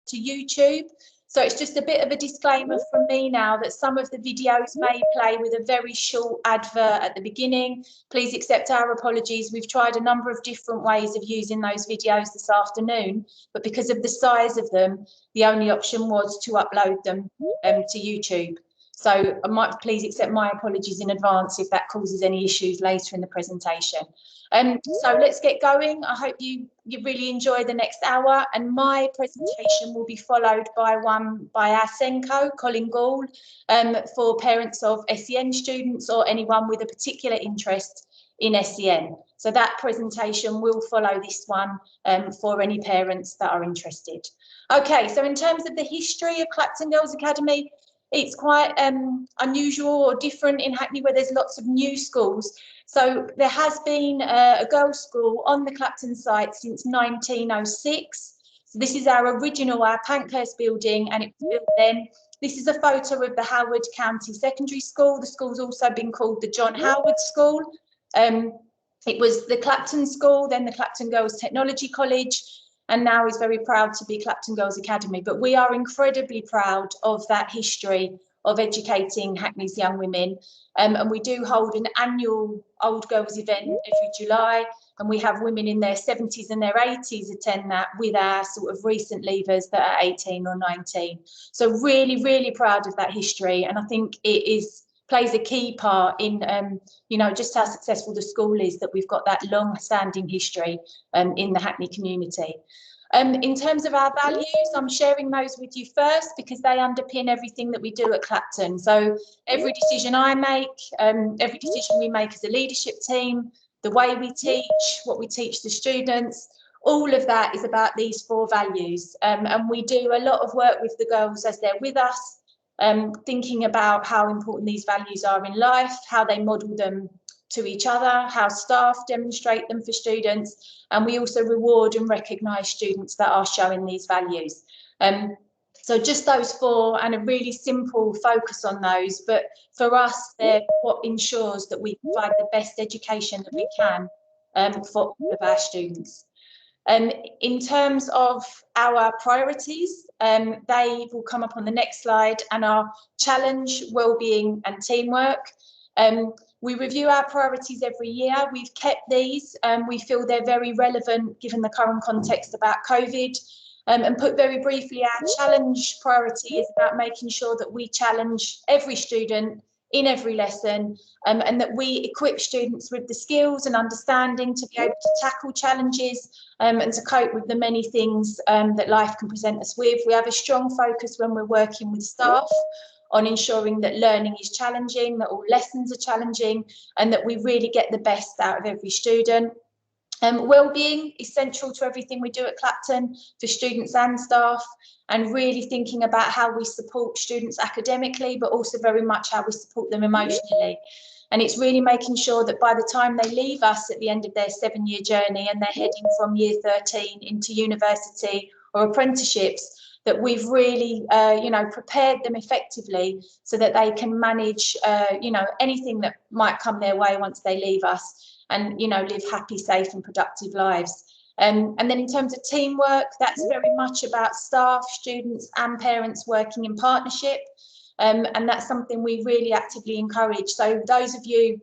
to YouTube. So it's just a bit of a disclaimer from me now that some of the videos may play with a very short advert at the beginning. Please accept our apologies. We've tried a number of different ways of using those videos this afternoon, but because of the size of them, the only option was to upload them to YouTube. So please accept my apologies in advance if that causes any issues later in the presentation. So let's get going. I hope you really enjoy the next hour, and my presentation will be followed by one by our Senko, Colin Gall, for parents of SEN students or anyone with a particular interest in SEN. So that presentation will follow this one for any parents that are interested. Okay, so in terms of the history of Clapton Girls Academy, it's quite unusual or different in Hackney, where there's lots of new schools. So there has been a girls' school on the Clapton site since 1906. So this is our original, our Pankhurst building, and it was built then. This is a photo of the Howard County Secondary School. The school's also been called the John Howard School. It was the Clapton School, then the Clapton Girls Technology College, and now is very proud to be Clapton Girls Academy. But we are incredibly proud of that history of educating Hackney's young women. And we do hold an annual Old Girls event every July, and we have women in their 70s and their 80s attend that with our sort of recent leavers that are 18 or 19. So really, really proud of that history. And I think it plays a key part in, you know, just how successful the school is, that we've got that long-standing history in the Hackney community. In terms of our values, I'm sharing those with you first because they underpin everything that we do at Clapton. So every decision I make, every decision we make as a leadership team, the way we teach, what we teach the students, all of that is about these 4 values. And we do a lot of work with the girls as they're with us, thinking about how important these values are in life, how they model them to each other, how staff demonstrate them for students, and we also reward and recognise students that are showing these values. So just those 4 and a really simple focus on those, but for us they're what ensures that we provide the best education that we can for all of our students. In terms of our priorities, they will come up on the next slide, and our challenge, wellbeing and teamwork. We review our priorities every year. We've kept these. We feel they're very relevant given the current context about COVID. And put very briefly, our challenge priority is about making sure that we challenge every student in every lesson, and that we equip students with the skills and understanding to be able to tackle challenges and to cope with the many things that life can present us with. We have a strong focus when we're working with staff on ensuring that learning is challenging, that all lessons are challenging, and that we really get the best out of every student. Wellbeing is central to everything we do at Clapton for students and staff, and really thinking about how we support students academically, but also very much how we support them emotionally. And it's really making sure that by the time they leave us at the end of their 7-year journey and they're heading from year 13 into university or apprenticeships, that we've really, you know, prepared them effectively so that they can manage, you know, anything that might come their way once they leave us, and, you know, live happy, safe and productive lives. And then in terms of teamwork, that's very much about staff, students and parents working in partnership. And that's something we really actively encourage. So those of you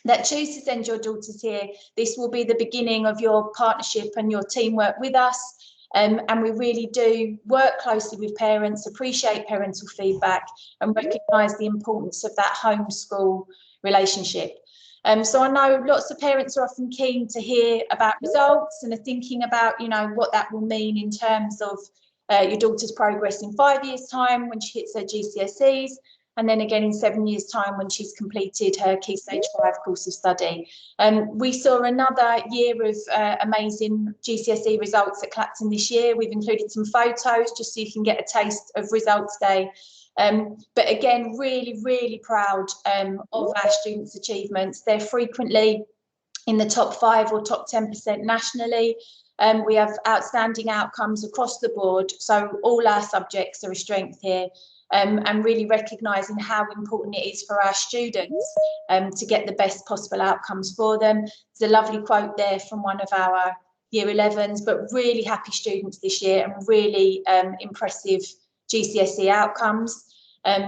that choose to send your daughters here, this will be the beginning of your partnership and your teamwork with us. And we really do work closely with parents, appreciate parental feedback and recognise the importance of that home-school relationship. So I know lots of parents are often keen to hear about results and are thinking about, you know, what that will mean in terms of your daughter's progress in 5 years' time when she hits her GCSEs, and then again in 7 years' time when she's completed her Key Stage 5 course of study. We saw another year of amazing GCSE results at Clapton this year. We've included some photos just so you can get a taste of results day. But again, really, really proud of our students' achievements. They're frequently in the top 5 or top 10% nationally. We have outstanding outcomes across the board. So all our subjects are a strength here, and really recognising how important it is for our students to get the best possible outcomes for them. There's a lovely quote there from one of our year 11s, but really happy students this year and really impressive GCSE outcomes.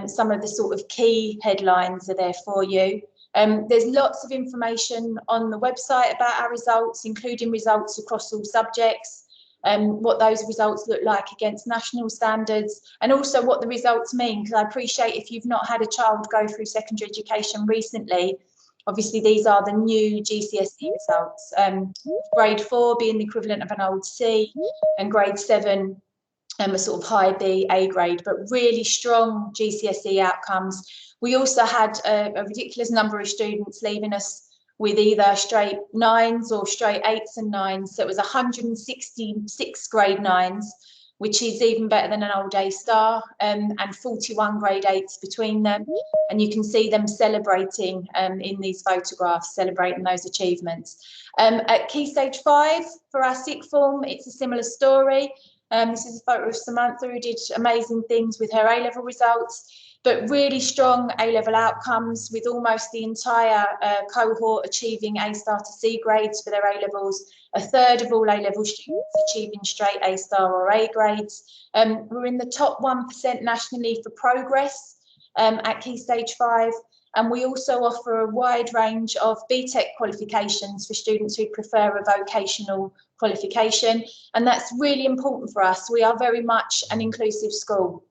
Some of the sort of key headlines are there for you. There's lots of information on the website about our results, including results across all subjects, what those results look like against national standards, and also what the results mean, because I appreciate if you've not had a child go through secondary education recently, obviously these are the new GCSE results, grade 4 being the equivalent of an old C, and grade 7 a sort of high B, A grade, but really strong GCSE outcomes. We also had a ridiculous number of students leaving us with either straight 9s or straight 8s and 9s. So it was 166 grade 9s, which is even better than an old A star, and 41 grade 8s between them. And you can see them celebrating in these photographs, celebrating those achievements. At Key Stage 5, for our sixth form, it's a similar story. This is a photo of Samantha, who did amazing things with her A-level results, but really strong A-level outcomes, with almost the entire cohort achieving A star to C grades for their A-levels. A third of all A-level students achieving straight A star or A grades. We're in the top 1% nationally for progress at Key Stage 5. And we also offer a wide range of BTEC qualifications for students who prefer a vocational qualification. And that's really important for us. We are very much an inclusive school.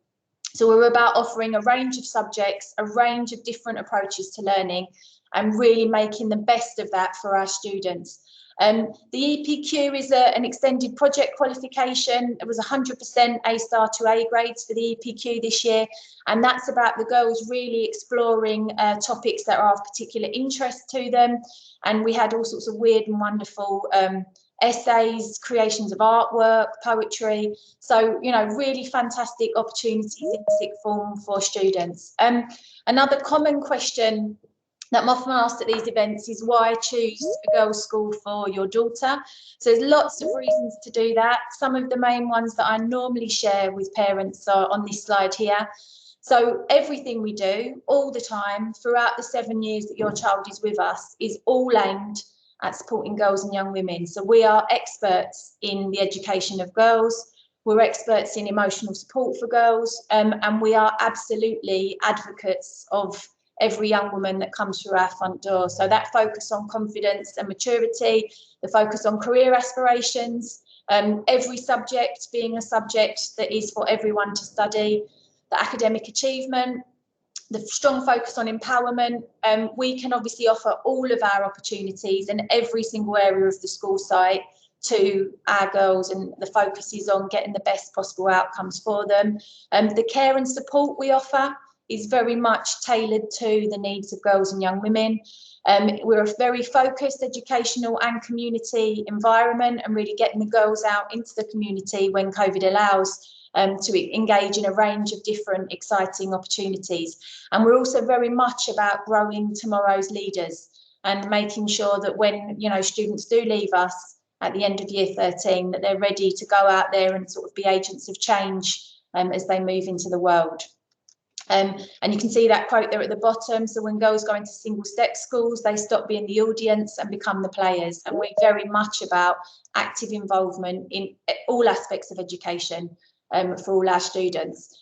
So we're about offering a range of subjects, a range of different approaches to learning, and really making the best of that for our students. The EPQ is an extended project qualification. It was 100% A star to A grades for the EPQ this year, and that's about the girls really exploring topics that are of particular interest to them. And we had all sorts of weird and wonderful essays, creations of artwork, poetry. So, you know, really fantastic opportunities in sixth form for students. Another common question that I'm often asked at these events is, why choose a girls' school for your daughter? So there's lots of reasons to do that. Some of the main ones that I normally share with parents are on this slide here. So everything we do all the time throughout the 7 years that your child is with us is all aimed at supporting girls and young women. So we are experts in the education of girls. We're experts in emotional support for girls, and we are absolutely advocates of every young woman that comes through our front door. So that focus on confidence and maturity, the focus on career aspirations, every subject being a subject that is for everyone to study, the academic achievement, the strong focus on empowerment. We can obviously offer all of our opportunities in every single area of the school site to our girls, and the focus is on getting the best possible outcomes for them. The care and support we offer is very much tailored to the needs of girls and young women. We're a very focused educational and community environment, and really getting the girls out into the community when COVID allows, to engage in a range of different exciting opportunities. And we're also very much about growing tomorrow's leaders and making sure that when, you know, students do leave us at the end of year 13, that they're ready to go out there and sort of be agents of change as they move into the world. And you can see that quote there at the bottom. So when girls go into single step schools, they stop being the audience and become the players. And we're very much about active involvement in all aspects of education for all our students.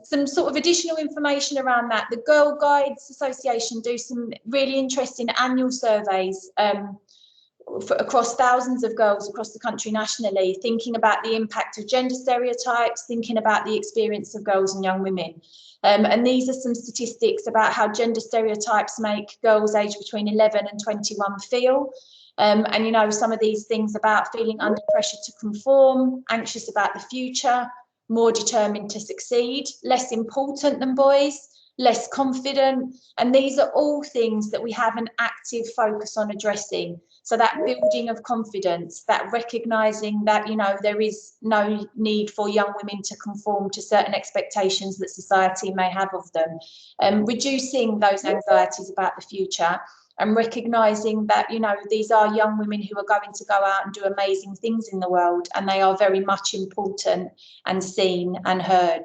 Some sort of additional information around that. The Girl Guides Association do some really interesting annual surveys across thousands of girls across the country nationally, thinking about the impact of gender stereotypes, thinking about the experience of girls and young women. And these are some statistics about how gender stereotypes make girls aged between 11 and 21 feel. And, you know, some of these things about feeling under pressure to conform, anxious about the future, more determined to succeed, less important than boys, less confident. And these are all things that we have an active focus on addressing. So that building of confidence, that recognising that, you know, there is no need for young women to conform to certain expectations that society may have of them. Reducing those anxieties about the future and recognising that, you know, these are young women who are going to go out and do amazing things in the world, and they are very much important and seen and heard.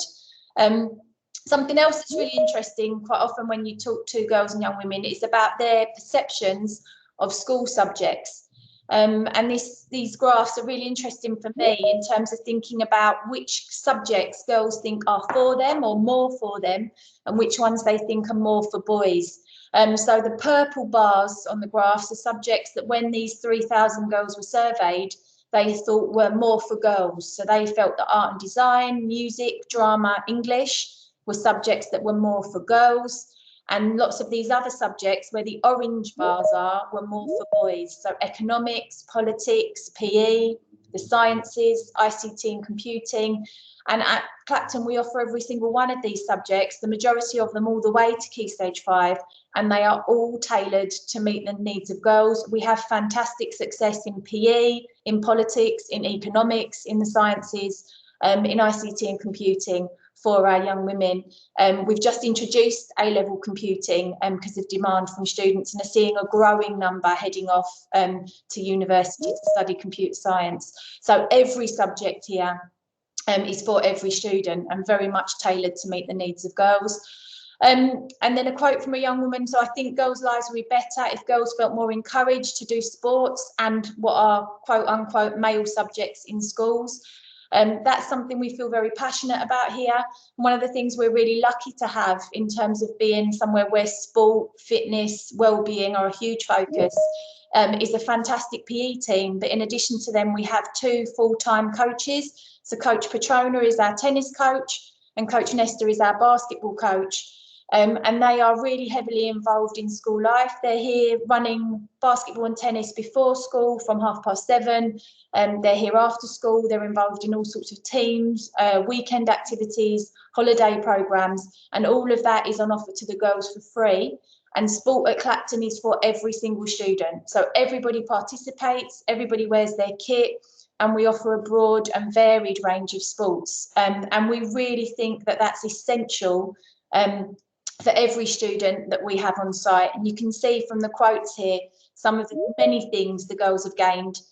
Something else that's really interesting, quite often when you talk to girls and young women, is about their perceptions of school subjects. And these graphs are really interesting for me in terms of thinking about which subjects girls think are for them or more for them, and which ones they think are more for boys. So the purple bars on the graphs are subjects that when these 3,000 girls were surveyed, they thought were more for girls. So they felt that art and design, music, drama, English were subjects that were more for girls. And lots of these other subjects where the orange bars are were more for boys. So economics, politics, PE, the sciences, ICT and computing. And at Clapton, we offer every single one of these subjects, the majority of them all the way to Key Stage 5, and they are all tailored to meet the needs of girls. We have fantastic success in PE, in politics, in economics, in the sciences, in ICT and computing for our young women. We've just introduced A-level computing because of demand from students, and are seeing a growing number heading off to university to study computer science. So every subject here is for every student and very much tailored to meet the needs of girls. And then a quote from a young woman: so I think girls' lives would be better if girls felt more encouraged to do sports and what are quote unquote male subjects in schools. That's something we feel very passionate about here. One of the things we're really lucky to have in terms of being somewhere where sport, fitness, well-being are a huge focus is a fantastic PE team. But in addition to them, we have 2 full-time coaches. So Coach Petrona is our tennis coach and Coach Nesta is our basketball coach. And they are really heavily involved in school life. They're here running basketball and tennis before school from 7:30. They're here after school. They're involved in all sorts of teams, weekend activities, holiday programs, and all of that is on offer to the girls for free. And sport at Clapton is for every single student. So everybody participates, everybody wears their kit, and we offer a broad and varied range of sports. And we really think that that's essential for every student that we have on site. And you can see from the quotes here some of the many things the girls have gained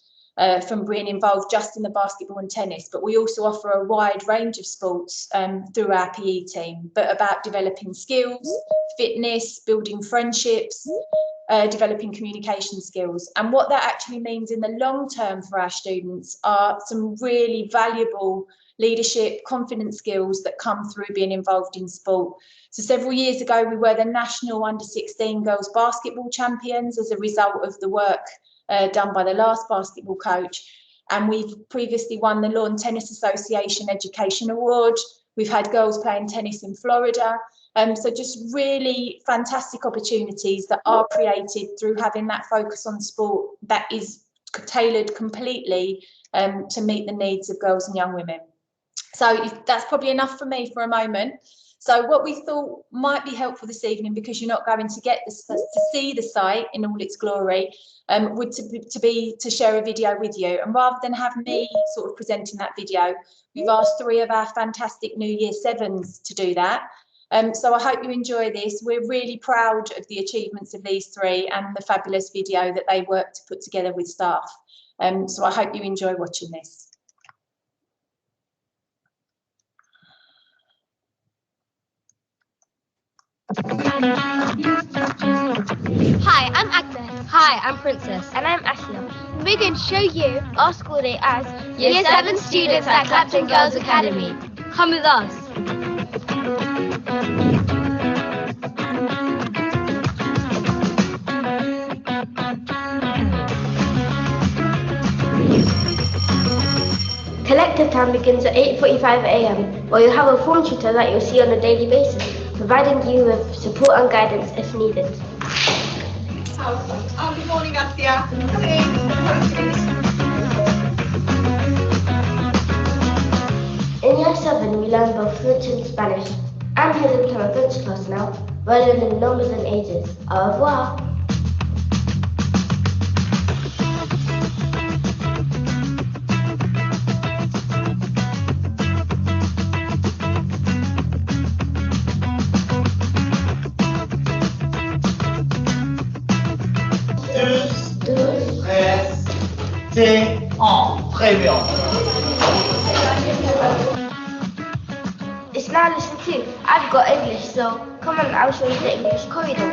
from being involved just in the basketball and tennis, but we also offer a wide range of sports through our PE team, but about developing skills, fitness, building friendships, developing communication skills. And what that actually means in the long term for our students are some really valuable leadership, confidence skills that come through being involved in sport. So several years ago, we were the national under-16 girls basketball champions as a result of the work done by the last basketball coach. And we've previously won the Lawn Tennis Association Education Award. We've had girls playing tennis in Florida. So just really fantastic opportunities that are created through having that focus on sport that is tailored completely to meet the needs of girls and young women. So that's probably enough for me for a moment. So what we thought might be helpful this evening, because you're not going to get to see the site in all its glory, would to share a video with you. And rather than have me sort of presenting that video, we've asked 3 of our fantastic new Year 7s to do that. So I hope you enjoy this. We're really proud of the achievements of these 3 and the fabulous video that they worked to put together with staff. So I hope you enjoy watching this. Hi, I'm Agnes. Hi, I'm Princess. And I'm Ashley. We're going to show you our school day as Year 7 students at Clapton Girls Academy. Come with us. Collective time begins at 8:45 a.m, where you'll have a form tutor that you'll see on a daily basis, providing you with support and guidance if needed. Good morning, Astia. Come in. In Year 7, we learn both French and Spanish. I'm heading to a French class now, rather than numbers and ages. Au revoir. Très bien. It's now lesson 2. I've got English, so come on, I'll show you the English corridor.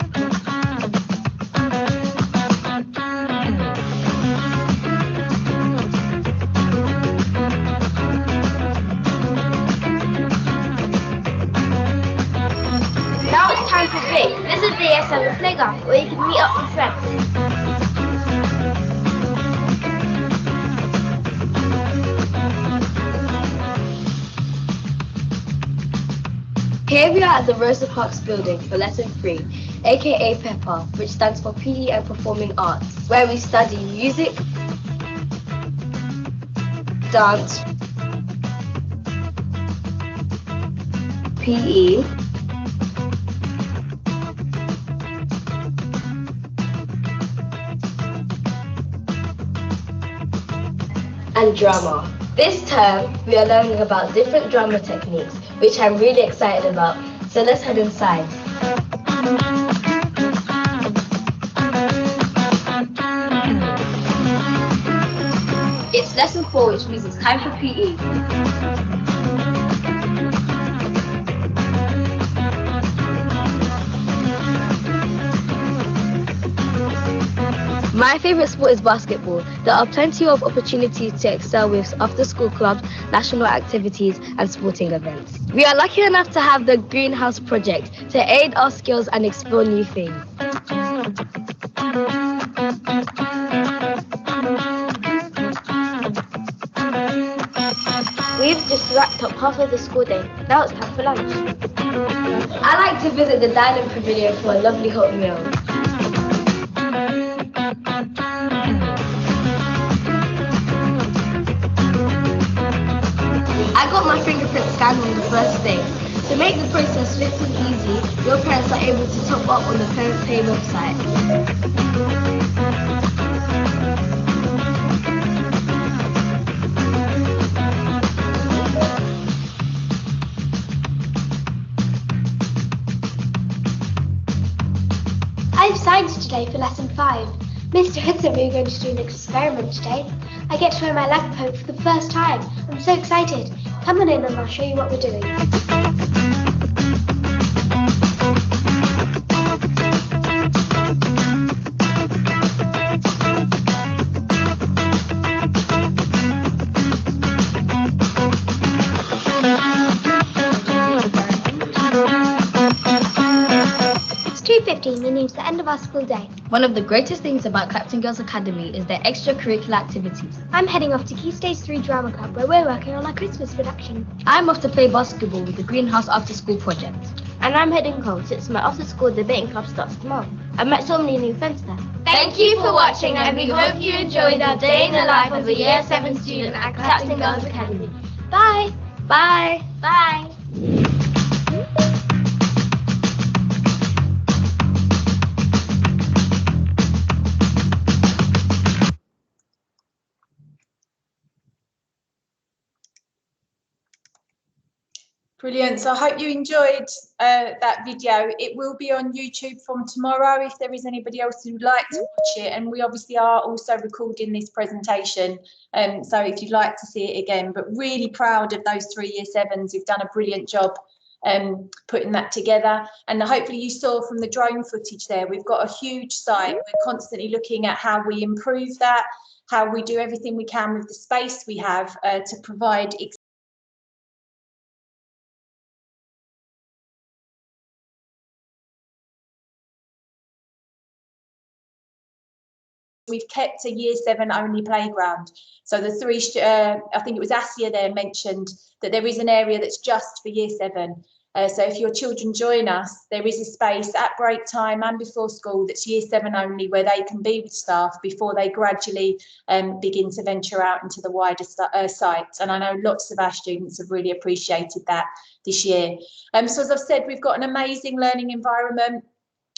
Year 7 playground where you can meet up with friends. Here we are at the Rosa Parks building for lesson 3, aka PEPA, which stands for PE and Performing Arts, where we study music, dance, PE, and drama. This term, we are learning about different drama techniques, which I'm really excited about. So let's head inside. It's lesson 4, which means it's time for PE. My favourite sport is basketball. There are plenty of opportunities to excel with after-school clubs, national activities and sporting events. We are lucky enough to have the Greenhouse Project to aid our skills and explore new things. We've just wrapped up half of the school day. Now it's time for lunch. I like to visit the dining pavilion for a lovely hot meal. I got my fingerprint scanned on the first day. To make the process swift and easy, your parents are able to top up on the Parent Pay website. I have science today for lesson 5. Mr. Hood said we were going to do an experiment today. I get to wear my lab coat for the first time. I'm so excited. Come on in and I'll show you what we're doing. It's 2:15 and it's the end of our school day. One of the greatest things about Clapton Girls Academy is their extracurricular activities. I'm heading off to Key Stage 3 Drama Club where we're working on our Christmas production. I'm off to play basketball with the Greenhouse After School Project. And I'm heading home since my after-school debating club starts tomorrow. I've met so many new friends there. Thank you for watching and we hope you enjoyed our day in the life of a Year 7 student at Clapton Girls Academy. Bye! Bye! Bye! Brilliant. So I hope you enjoyed that video. It will be on YouTube from tomorrow if there is anybody else who'd like to watch it. And we obviously are also recording this presentation. So if you'd like to see it again, but really proud of those 3 Year 7s who've done a brilliant job putting that together. And hopefully you saw from the drone footage there, we've got a huge site. We're constantly looking at how we improve that, how we do everything we can with the space we have to provide we've kept a Year 7 only playground. So the three, I think it was Asia there mentioned that there is an area that's just for Year 7. So if your children join us, there is a space at break time and before school that's Year 7 only where they can be with staff before they gradually begin to venture out into the wider site. And I know lots of our students have really appreciated that this year. So as I've said, we've got an amazing learning environment.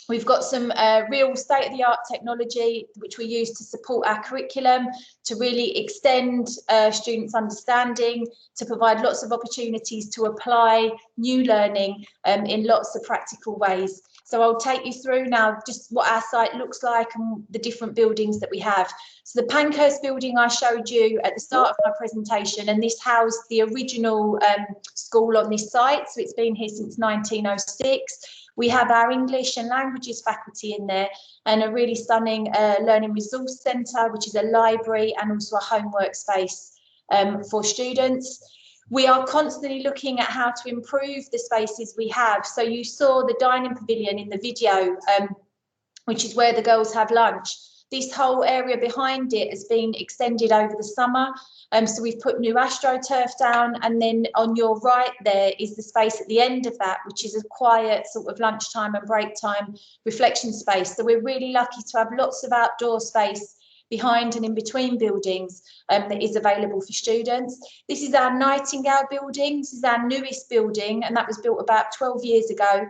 We've got some real state-of-the-art technology which we use to support our curriculum, to really extend students' understanding, to provide lots of opportunities to apply new learning in lots of practical ways. So I'll take you through now just what our site looks like and the different buildings that we have. So the Pankhurst building I showed you at the start of my presentation, and this housed the original school on this site. So it's been here since 1906. We have our English and languages faculty in there and a really stunning learning resource centre, which is a library and also a homework space for students. We are constantly looking at how to improve the spaces we have. So you saw the dining pavilion in the video, which is where the girls have lunch. This whole area behind it has been extended over the summer. So we've put new AstroTurf down, and then on your right there is the space at the end of that, which is a quiet sort of lunchtime and break time reflection space. So we're really lucky to have lots of outdoor space behind and in between buildings that is available for students. This is our Nightingale building. This is our newest building, and that was built about 12 years ago.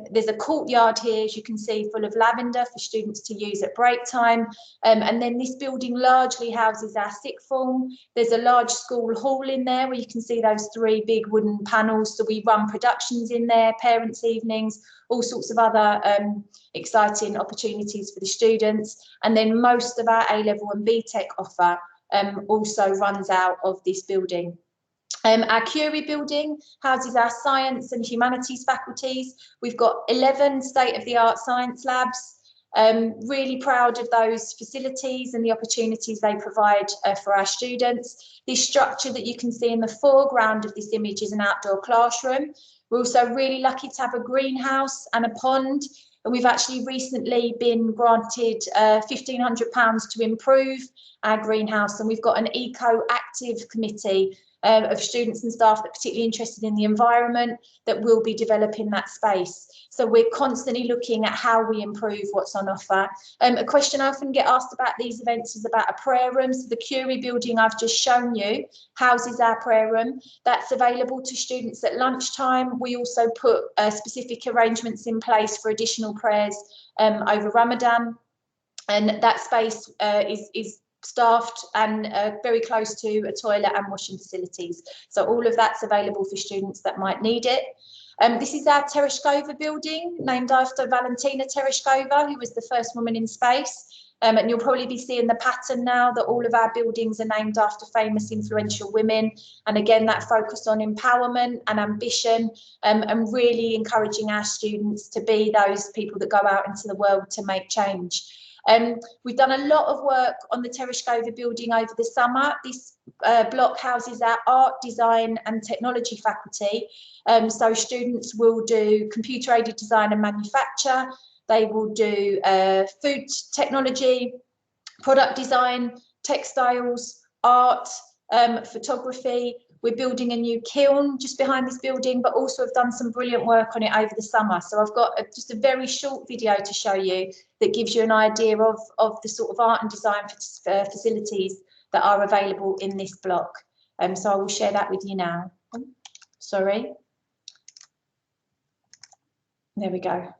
There's a courtyard here, as you can see, full of lavender for students to use at break time. And then this building largely houses our sixth form. There's a large school hall in there where you can see those 3 big wooden panels. So we run productions in there, parents' evenings, all sorts of other exciting opportunities for the students. And then most of our A-level and BTEC offer also runs out of this building. Our Curie building houses our science and humanities faculties. We've got 11 state-of-the-art science labs. Really proud of those facilities and the opportunities they provide for our students. This structure that you can see in the foreground of this image is an outdoor classroom. We're also really lucky to have a greenhouse and a pond, and we've actually recently been granted £1,500 to improve our greenhouse, and we've got an eco-active committee of students and staff that are particularly interested in the environment that will be developing that space. So we're constantly looking at how we improve what's on offer. A question I often get asked about these events is about a prayer room. So the Curie building I've just shown you houses our prayer room. That's available to students at lunchtime. We also put specific arrangements in place for additional prayers over Ramadan. And that space is staffed and very close to a toilet and washing facilities. So all of that's available for students that might need it. This is our Tereshkova building, named after Valentina Tereshkova, who was the first woman in space. And you'll probably be seeing the pattern now that all of our buildings are named after famous influential women. And again, that focus on empowerment and ambition, and really encouraging our students to be those people that go out into the world to make change. We've done a lot of work on the Tereshkova building over the summer. This block houses our art, design and technology faculty. So students will do computer aided design and manufacture. They will do food technology, product design, textiles, art, photography. We're building a new kiln just behind this building, but also have done some brilliant work on it over the summer. So I've got just a very short video to show you that gives you an idea of the sort of art and design facilities that are available in this block. So I will share that with you now. Sorry. There we go.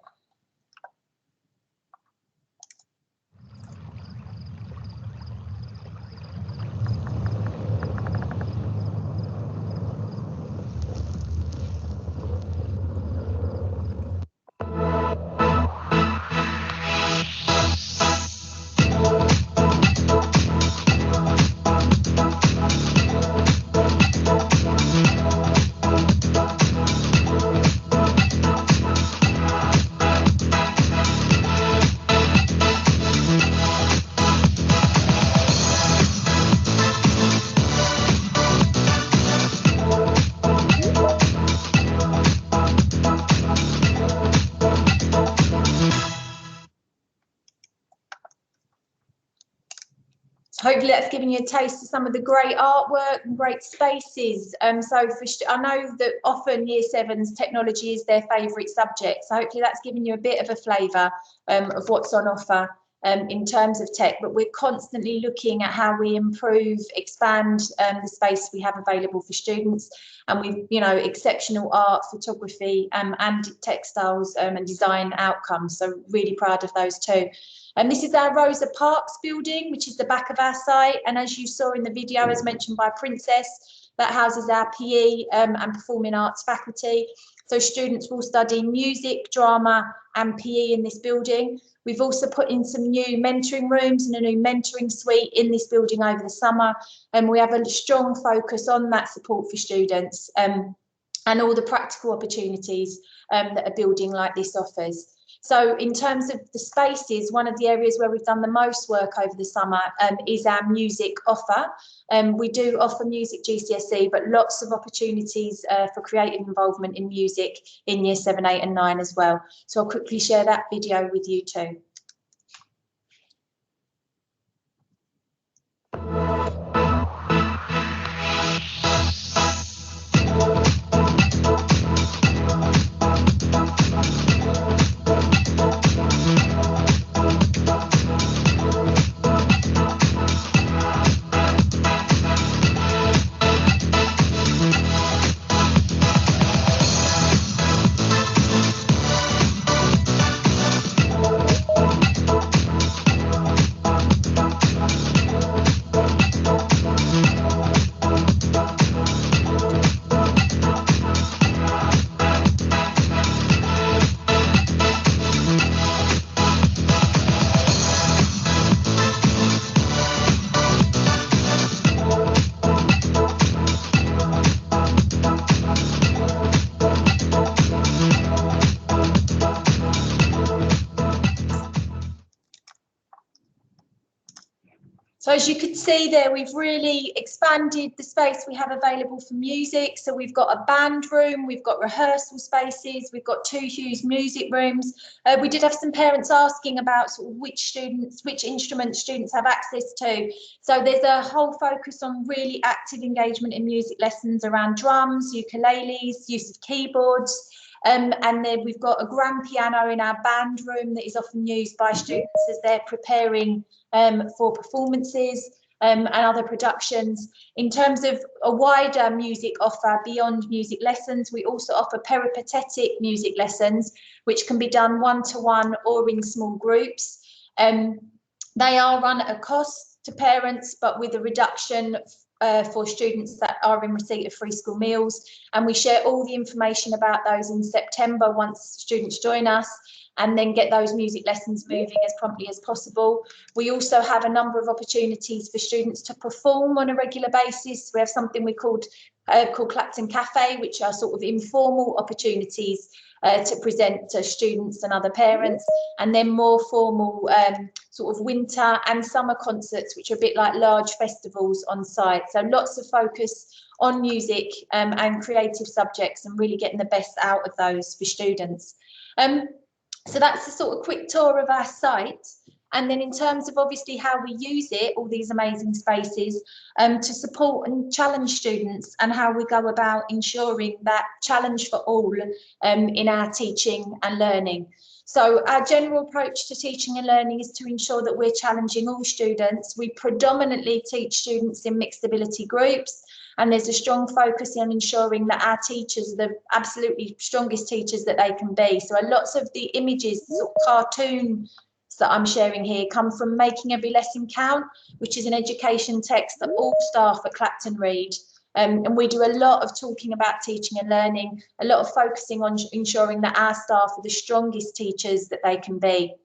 Hopefully that's given you a taste of some of the great artwork and great spaces. I know that often Year 7's technology is their favourite subject, so hopefully that's given you a bit of a flavour of what's on offer in terms of tech, but we're constantly looking at how we improve, expand the space we have available for students. And we've, exceptional art, photography and textiles and design outcomes, so really proud of those too. And this is our Rosa Parks building, which is the back of our site. And as you saw in the video, as mentioned by Princess, that houses our PE and performing arts faculty. So students will study music, drama and PE in this building. We've also put in some new mentoring rooms and a new mentoring suite in this building over the summer. And we have a strong focus on that support for students and all the practical opportunities that a building like this offers. So in terms of the spaces, one of the areas where we've done the most work over the summer is our music offer. We do offer music GCSE, but lots of opportunities for creative involvement in music in year 7, 8 and 9 as well. So I'll quickly share that video with you too. So as you could see there, we've really expanded the space we have available for music. So we've got a band room, we've got rehearsal spaces, we've got 2 huge music rooms. We did have some parents asking about sort of which instruments students have access to. So there's a whole focus on really active engagement in music lessons around drums, ukuleles, use of keyboards. And then we've got a grand piano in our band room that is often used by students as they're preparing for performances and other productions. In terms of a wider music offer beyond music lessons, we also offer peripatetic music lessons, which can be done one-to-one or in small groups. They are run at a cost to parents, but with a reduction for students that are in receipt of free school meals. And we share all the information about those in September once students join us, and then get those music lessons moving as promptly as possible. We also have a number of opportunities for students to perform on a regular basis. We have something we called Clapton Cafe, which are sort of informal opportunities to present to students and other parents, and then more formal sort of winter and summer concerts, which are a bit like large festivals on site. So lots of focus on music and creative subjects, and really getting the best out of those for students. So that's a sort of quick tour of our site. And then in terms of obviously how we use it, all these amazing spaces to support and challenge students, and how we go about ensuring that challenge for all in our teaching and learning. So our general approach to teaching and learning is to ensure that we're challenging all students. We predominantly teach students in mixed ability groups, and there's a strong focus on ensuring that our teachers are the absolutely strongest teachers that they can be. So lots of the images, sort of cartoons that I'm sharing here, come from Making Every Lesson Count, which is an education text that all staff at Clapton read. And we do a lot of talking about teaching and learning, a lot of focusing on ensuring that our staff are the strongest teachers that they can be.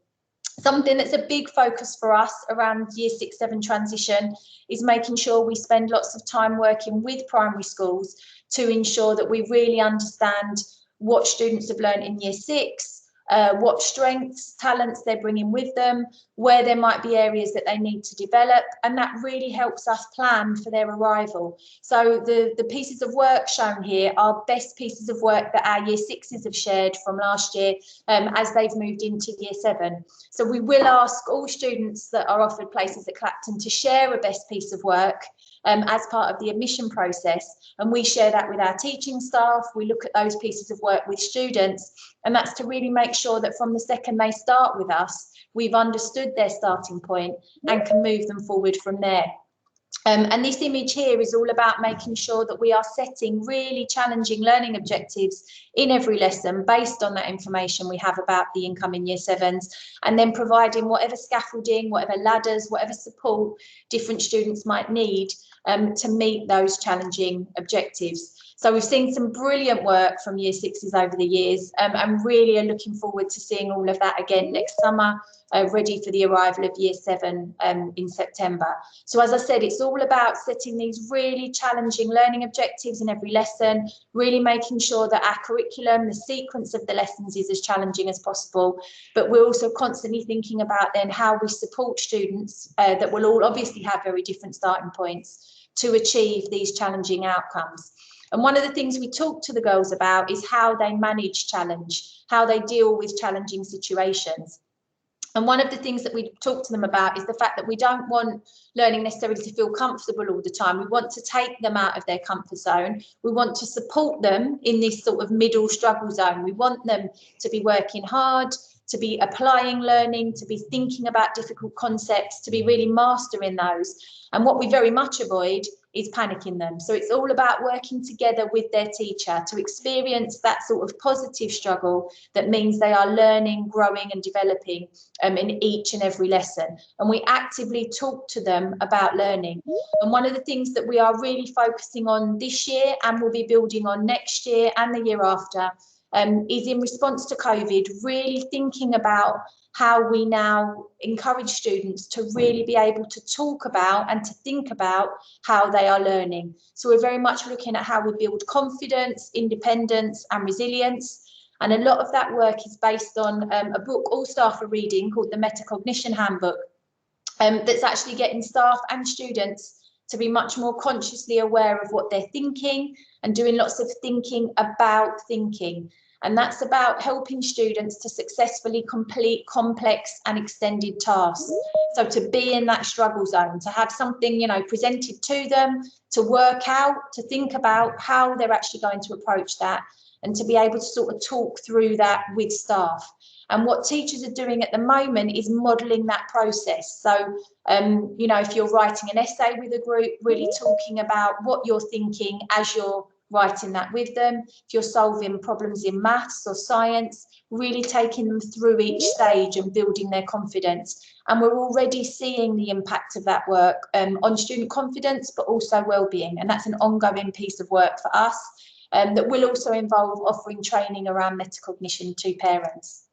Something that's a big focus for us around year 6, 7 transition is making sure we spend lots of time working with primary schools to ensure that we really understand what students have learned in year 6, what strengths, talents they're bringing with them, where there might be areas that they need to develop, and that really helps us plan for their arrival. So the pieces of work shown here are best pieces of work that our year 6s have shared from last year as they've moved into year 7. So we will ask all students that are offered places at Clapton to share a best piece of work as part of the admission process, and we share that with our teaching staff. We look at those pieces of work with students, and that's to really make sure that from the second they start with us, we've understood their starting point and can move them forward from there. And this image here is all about making sure that we are setting really challenging learning objectives in every lesson based on that information we have about the incoming year 7s, and then providing whatever scaffolding, whatever ladders, whatever support different students might need to meet those challenging objectives. So we've seen some brilliant work from Year Sixes over the years, and really are looking forward to seeing all of that again next summer, ready for the arrival of Year 7 in September. So as I said, it's all about setting these really challenging learning objectives in every lesson, really making sure that our curriculum, the sequence of the lessons is as challenging as possible, but we're also constantly thinking about then how we support students that will all obviously have very different starting points to achieve these challenging outcomes. And one of the things we talk to the girls about is how they manage challenge, how they deal with challenging situations. And one of the things that we talk to them about is the fact that we don't want learning necessarily to feel comfortable all the time. We want to take them out of their comfort zone. We want to support them in this sort of middle struggle zone. We want them to be working hard, to be applying learning, to be thinking about difficult concepts, to be really mastering those. And what we very much avoid is panicking them. So it's all about working together with their teacher to experience that sort of positive struggle that means they are learning, growing and developing in each and every lesson. And we actively talk to them about learning. And one of the things that we are really focusing on this year and will be building on next year and the year after is in response to COVID, really thinking about how we now encourage students to really be able to talk about and to think about how they are learning. So we're very much looking at how we build confidence, independence and resilience. And a lot of that work is based on a book all staff are reading called the Metacognition Handbook, that's actually getting staff and students to be much more consciously aware of what they're thinking and doing lots of thinking about thinking. And that's about helping students to successfully complete complex and extended tasks. So to be in that struggle zone, to have something, you know, presented to them, to work out, to think about how they're actually going to approach that, and to be able to sort of talk through that with staff. And what teachers are doing at the moment is modelling that process. So, you know, if you're writing an essay with a group, really talking about what you're thinking as you're writing that with them. If you're solving problems in maths or science, really taking them through each stage and building their confidence. And we're already seeing the impact of that work on student confidence, but also well-being. And that's an ongoing piece of work for us that will also involve offering training around metacognition to parents.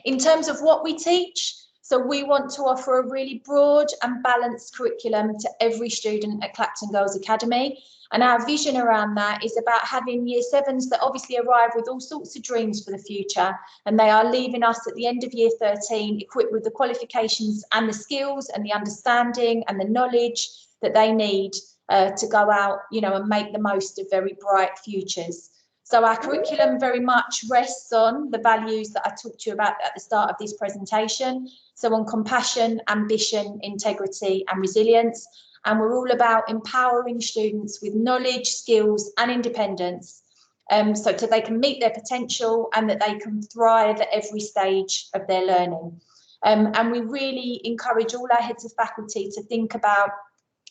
In terms of what we teach, so we want to offer a really broad and balanced curriculum to every student at Clapton Girls Academy. And our vision around that is about having Year 7s that obviously arrive with all sorts of dreams for the future. And they are leaving us at the end of Year 13 equipped with the qualifications and the skills and the understanding and the knowledge that they need to go out, you know, and make the most of very bright futures. So our curriculum very much rests on the values that I talked to you about at the start of this presentation. So on compassion, ambition, integrity and resilience. And we're all about empowering students with knowledge, skills and independence so that they can meet their potential and that they can thrive at every stage of their learning. And we really encourage all our heads of faculty to think about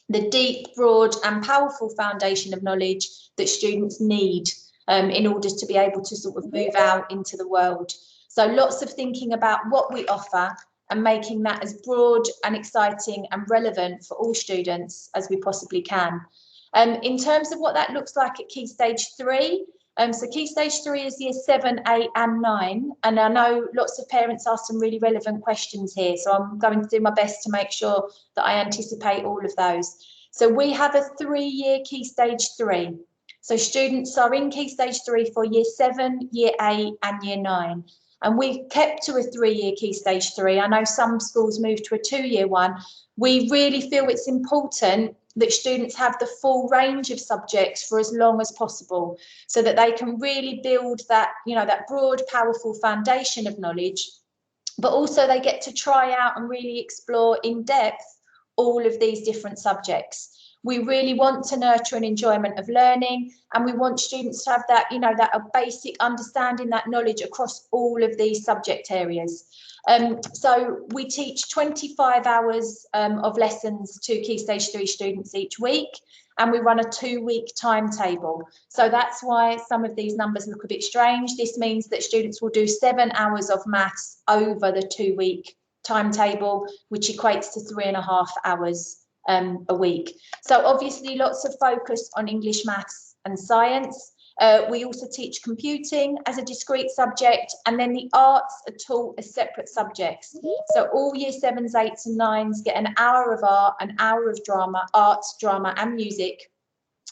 the deep, broad and powerful foundation of knowledge that students need in order to be able to sort of move out into the world. So lots of thinking about what we offer and making that as broad and exciting and relevant for all students as we possibly can. In terms of what that looks like at Key Stage 3, so Key Stage 3 is Year 7, 8 and 9. And I know lots of parents ask some really relevant questions here, so I'm going to do my best to make sure that I anticipate all of those. So we have a 3-year Key Stage 3. So students are in Key Stage 3 for Year 7, Year 8 and Year 9. And we've kept to a 3-year Key Stage 3. I know some schools move to a 2-year one. We really feel it's important that students have the full range of subjects for as long as possible so that they can really build that, you know, that broad, powerful foundation of knowledge, but also they get to try out and really explore in depth all of these different subjects. We really want to nurture an enjoyment of learning, and we want students to have that, you know, that a basic understanding, that knowledge across all of these subject areas. So we teach 25 hours of lessons to Key Stage 3 students each week, and we run a 2-week timetable. So that's why some of these numbers look a bit strange. This means that students will do 7 hours of maths over the 2-week timetable, which equates to 3.5 hours a week. So obviously lots of focus on English, maths and science. We also teach computing as a discrete subject, and then the arts are taught as separate subjects. So all year 7s, 8s and 9s get an hour of art, an hour of drama, arts, drama and music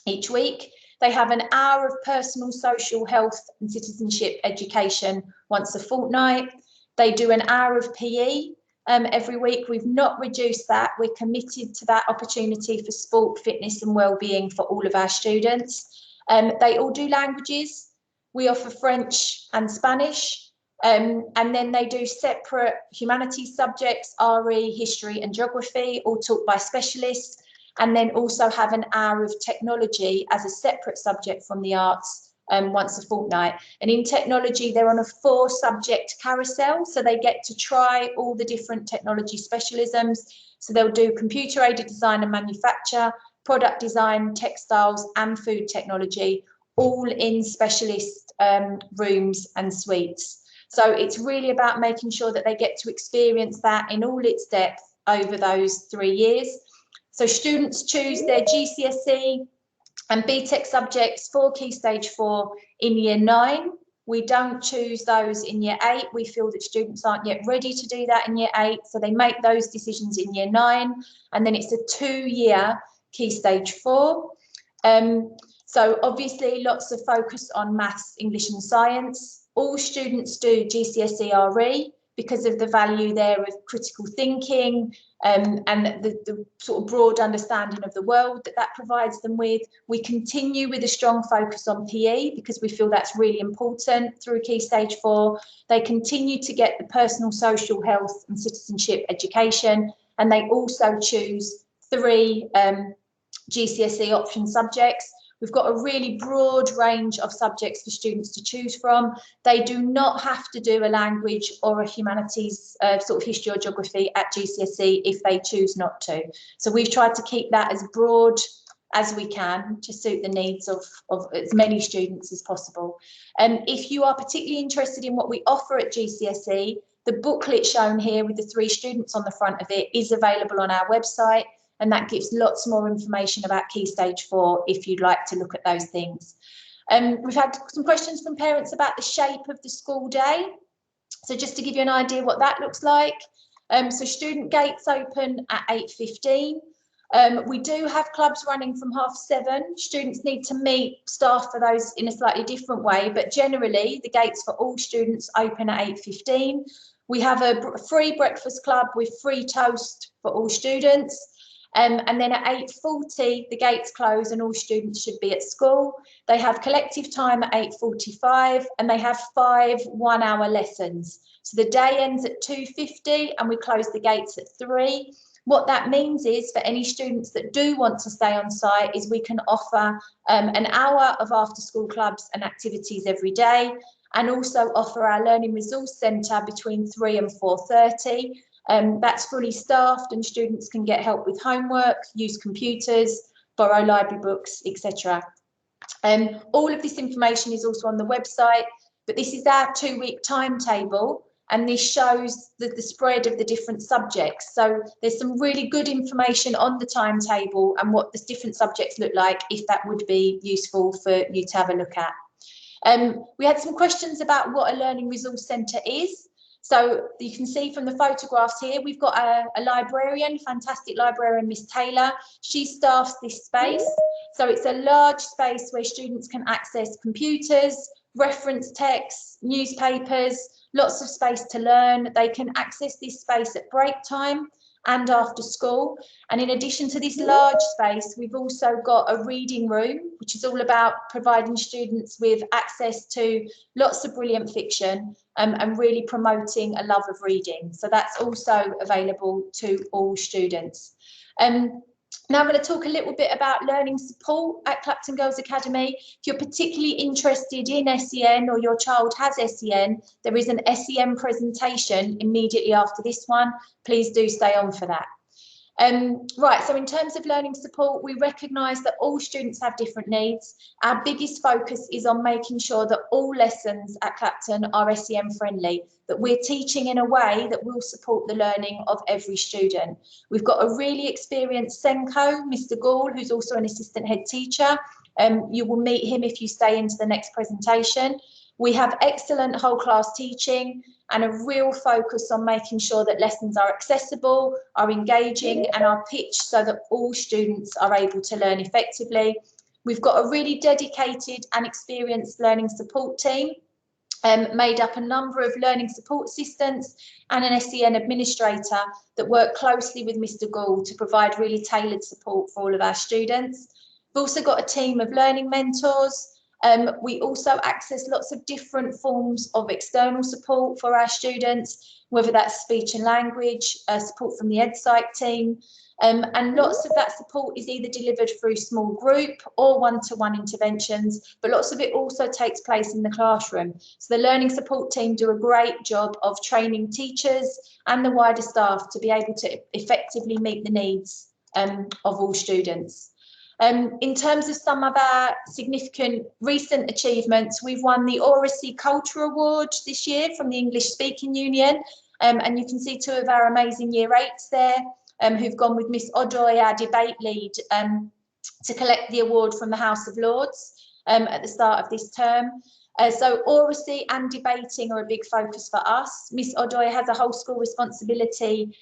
each week. They have an hour of personal, social, health and citizenship education once a fortnight. They do an hour of PE every week. We've not reduced that. We're committed to that opportunity for sport, fitness and wellbeing for all of our students. They all do languages. We offer French and Spanish, and then they do separate humanities subjects, RE, history and geography, all taught by specialists, and then also have an hour of technology as a separate subject from the arts once a fortnight. And in technology, they're on a 4-subject carousel, so they get to try all the different technology specialisms. So they'll do computer-aided design and manufacture, product design, textiles and food technology, all in specialist rooms and suites. So it's really about making sure that they get to experience that in all its depth over those 3 years. So students choose their GCSE and BTEC subjects for Key Stage 4 in year 9. We don't choose those in year 8. We feel that students aren't yet ready to do that in year 8. So they make those decisions in year 9. And then it's a 2-year Key Stage 4. So obviously lots of focus on maths, English and science. All students do GCSE RE because of the value there of critical thinking and the sort of broad understanding of the world that that provides them with. We continue with a strong focus on PE because we feel that's really important through Key Stage 4. They continue to get the personal, social, health and citizenship education, and they also choose 3 GCSE option subjects. We've got a really broad range of subjects for students to choose from. They do not have to do a language or a humanities sort of history or geography at GCSE if they choose not to. So we've tried to keep that as broad as we can to suit the needs of as many students as possible. If you are particularly interested in what we offer at GCSE, the booklet shown here with the 3 students on the front of it is available on our website. And that gives lots more information about Key Stage 4 if you'd like to look at those things. We've had some questions from parents about the shape of the school day. So just to give you an idea what that looks like. So student gates open at 8:15. We do have clubs running from 7:30. Students need to meet staff for those in a slightly different way, but generally the gates for all students open at 8:15. We have a free breakfast club with free toast for all students. And then at 8:40, the gates close and all students should be at school. They have collective time at 8:45 and they have 5 one-hour lessons. So the day ends at 2:50 and we close the gates at 3. What that means is for any students that do want to stay on site is we can offer an hour of after school clubs and activities every day, and also offer our Learning Resource Centre between 3 and 4:30. That's fully staffed and students can get help with homework, use computers, borrow library books, etc. All of this information is also on the website, but this is our 2-week timetable and this shows the spread of the different subjects. So there's some really good information on the timetable and what the different subjects look like, if that would be useful for you to have a look at. We had some questions about what a Learning Resource Centre is. So you can see from the photographs here, we've got a librarian, fantastic librarian, Miss Taylor. She staffs this space. So it's a large space where students can access computers, reference texts, newspapers, lots of space to learn. They can access this space at break time and after school. And in addition to this large space, we've also got a reading room, which is all about providing students with access to lots of brilliant fiction and really promoting a love of reading. So that's also available to all students. Now I'm going to talk a little bit about learning support at Clapton Girls Academy. If you're particularly interested in SEN or your child has SEN, there is an SEN presentation immediately after this one. Please do stay on for that. Right, so in terms of learning support, we recognise that all students have different needs. Our biggest focus is on making sure that all lessons at Clapton are SEN friendly, that we're teaching in a way that will support the learning of every student. We've got a really experienced Senko, Mr. Gall, who's also an assistant head teacher. You will meet him if you stay into the next presentation. We have excellent whole class teaching and a real focus on making sure that lessons are accessible, are engaging and are pitched so that all students are able to learn effectively. We've got a really dedicated and experienced learning support team made up a number of learning support assistants and an SEN administrator that work closely with Mr. Gall to provide really tailored support for all of our students. We've also got a team of learning mentors. We also access lots of different forms of external support for our students, whether that's speech and language, support from the EdPsych team, and lots of that support is either delivered through small group or one-to-one interventions, but lots of it also takes place in the classroom. So the learning support team do a great job of training teachers and the wider staff to be able to effectively meet the needs of all students. In terms of some of our significant recent achievements, we've won the Oracy Culture Award this year from the English Speaking Union, and you can see two of our amazing Year 8s there who've gone with Miss Odoy, our debate lead, to collect the award from the House of Lords at the start of this term. So oracy and debating are a big focus for us. Miss Odoy has a whole school responsibility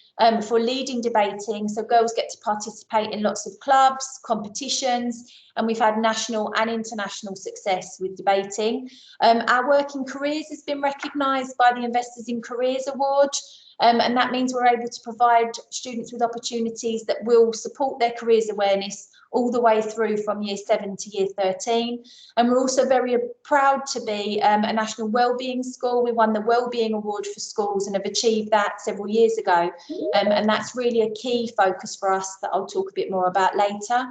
for leading debating, so girls get to participate in lots of clubs, competitions, and we've had national and international success with debating. Our work in careers has been recognised by the Investors in Careers Award, and that means we're able to provide students with opportunities that will support their careers awareness all the way through from Year 7 to Year 13. And we're also very proud to be a national wellbeing school. We won the Wellbeing Award for schools and have achieved that several years ago. And that's really a key focus for us that I'll talk a bit more about later.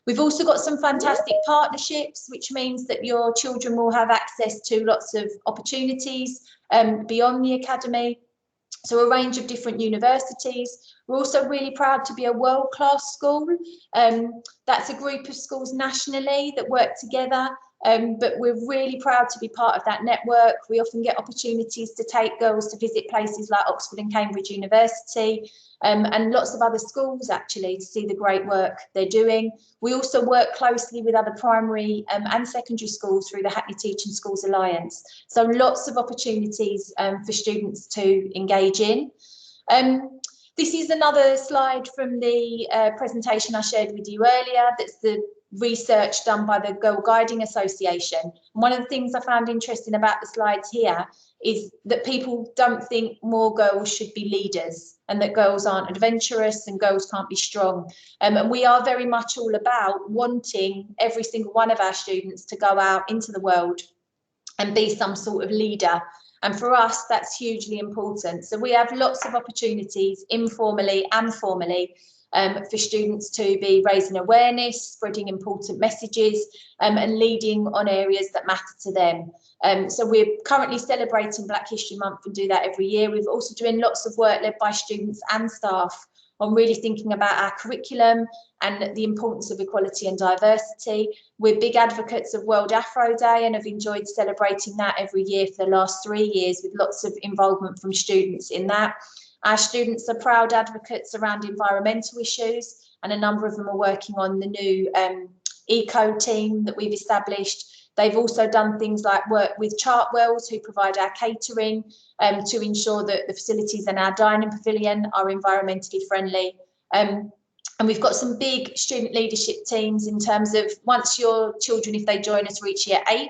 We've also got some fantastic partnerships, which means that your children will have access to lots of opportunities beyond the academy. So a range of different universities. We're also really proud to be a world-class school. That's a group of schools nationally that work together, but we're really proud to be part of that network. We often get opportunities to take girls to visit places like Oxford and Cambridge University, and lots of other schools actually, to see the great work they're doing. We also work closely with other primary and secondary schools through the Hackney Teaching Schools Alliance. So lots of opportunities for students to engage in. This is another slide from the presentation I shared with you earlier. That's the research done by the Girl Guiding Association. And one of the things I found interesting about the slides here is that people don't think more girls should be leaders and that girls aren't adventurous and girls can't be strong. And we are very much all about wanting every single one of our students to go out into the world and be some sort of leader. And for us, that's hugely important. So we have lots of opportunities, informally and formally, for students to be raising awareness, spreading important messages, and leading on areas that matter to them. So we're currently celebrating Black History Month and do that every year. We're also doing lots of work led by students and staff on really thinking about our curriculum and the importance of equality and diversity. We're big advocates of World Afro Day and have enjoyed celebrating that every year for the last 3 years with lots of involvement from students in that. Our students are proud advocates around environmental issues, and a number of them are working on the new eco team that we've established. They've also done things like work with Chartwells, who provide our catering, to ensure that the facilities in our dining pavilion are environmentally friendly. And we've got some big student leadership teams in terms of once your children, if they join us, reach Year 8,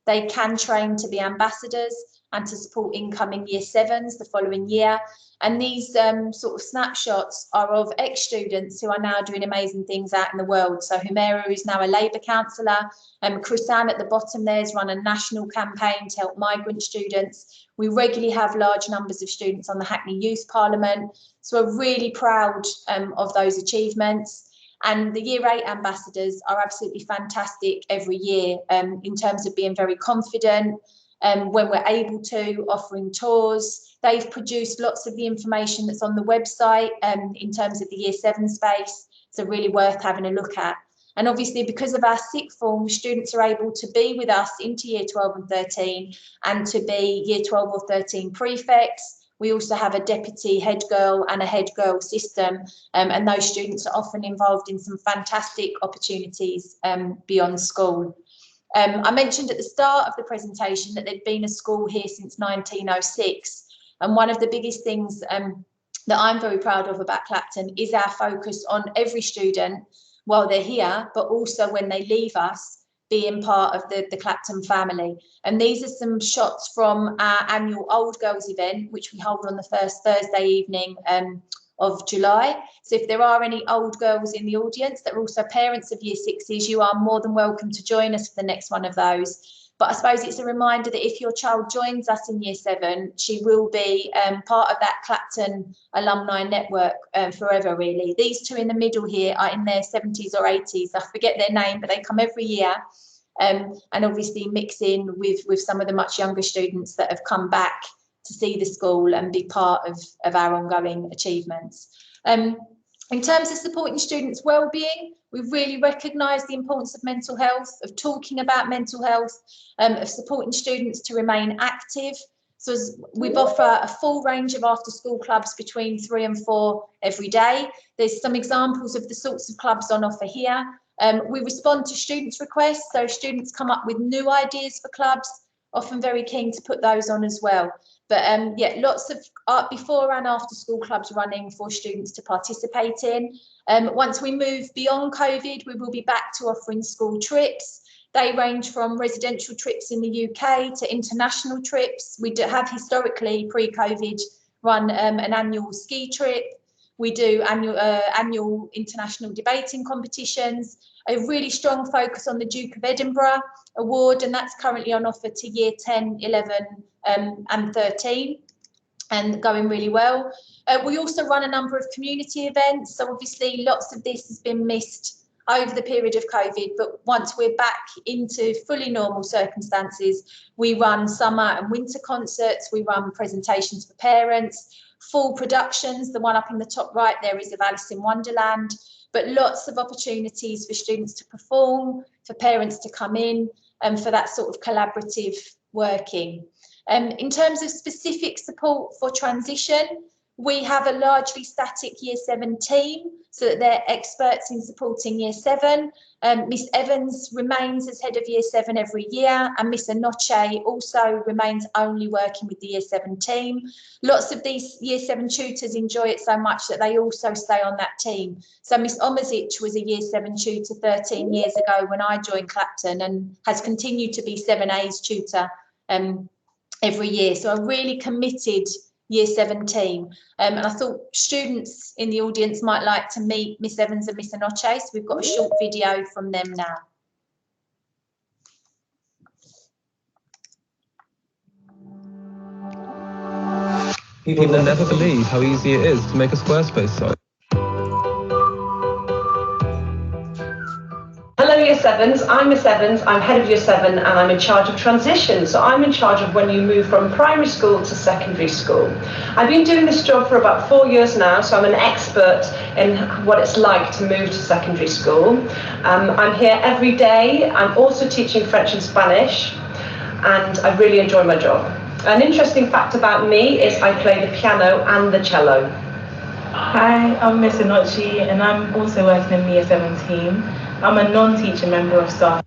they can train to be ambassadors and to support incoming Year 7s the following year. And these sort of snapshots are of ex-students who are now doing amazing things out in the world. So Humera, who's now a Labour councillor, Chrisanne at the bottom there has run a national campaign to help migrant students. We regularly have large numbers of students on the Hackney Youth Parliament. So we're really proud of those achievements. And the Year 8 ambassadors are absolutely fantastic every year in terms of being very confident, when we're able to, offering tours. They've produced lots of the information that's on the website in terms of the Year 7 space, so really worth having a look at. And obviously, because of our sixth form, students are able to be with us into Year 12 and 13 and to be Year 12 or 13 prefects. We also have a deputy head girl and a head girl system, and those students are often involved in some fantastic opportunities beyond school. I mentioned at the start of the presentation that there'd been a school here since 1906, and one of the biggest things that I'm very proud of about Clapton is our focus on every student while they're here, but also when they leave us, being part of the Clapton family. And these are some shots from our annual Old Girls event, which we hold on the first Thursday evening of July. So if there are any old girls in the audience that are also parents of Year 6s, you are more than welcome to join us for the next one of those. But I suppose it's a reminder that if your child joins us in Year 7, she will be part of that Clapton alumni network forever, really. These two in the middle here are in their 70s or 80s. I forget their name, but they come every year. And obviously mix in with some of the much younger students that have come back to see the school and be part of our ongoing achievements. In terms of supporting students' wellbeing, we really recognise the importance of mental health, of talking about mental health, of supporting students to remain active. So we've offer a full range of after-school clubs between 3 and 4 every day. There's some examples of the sorts of clubs on offer here. We respond to students' requests, so students come up with new ideas for clubs, often very keen to put those on as well. But yeah, lots of before and after school clubs running for students to participate in. Once we move beyond COVID, we will be back to offering school trips. They range from residential trips in the UK to international trips. We have historically, pre-COVID, run an annual ski trip. We do annual international debating competitions, a really strong focus on the Duke of Edinburgh Award, and that's currently on offer to Year 10, 11 and 13 and going really well. We also run a number of community events, so obviously lots of this has been missed over the period of COVID, but once we're back into fully normal circumstances, we run summer and winter concerts, we run presentations for parents, full productions. The one up in the top right there is of Alice in Wonderland, but lots of opportunities for students to perform, for parents to come in, and for that sort of collaborative working. In terms of specific support for transition, we have a largely static Year 7 team, so that they're experts in supporting Year 7. Miss Evans remains as head of Year 7 every year, and Miss Anoche also remains only working with the Year 7 team. Lots of these Year 7 tutors enjoy it so much that they also stay on that team. So Miss Omazic was a Year 7 tutor 13 years ago when I joined Clapton, and has continued to be 7A's tutor every year. So a really committed Year 7 team. And I thought students in the audience might like to meet Miss Evans and Miss Anoche, so we've got a short video from them now. People will never believe how easy it is to make a Squarespace site. Hello Year 7s, I'm Miss Evans, I'm head of Year 7 and I'm in charge of transition. So I'm in charge of when you move from primary school to secondary school. I've been doing this job for about 4 years now, so I'm an expert in what it's like to move to secondary school. I'm here every day. I'm also teaching French and Spanish, and I really enjoy my job. An interesting fact about me is I play the piano and the cello. Hi, I'm Miss Anochi and I'm also working in the Year 7 team. I'm a non-teacher member of staff.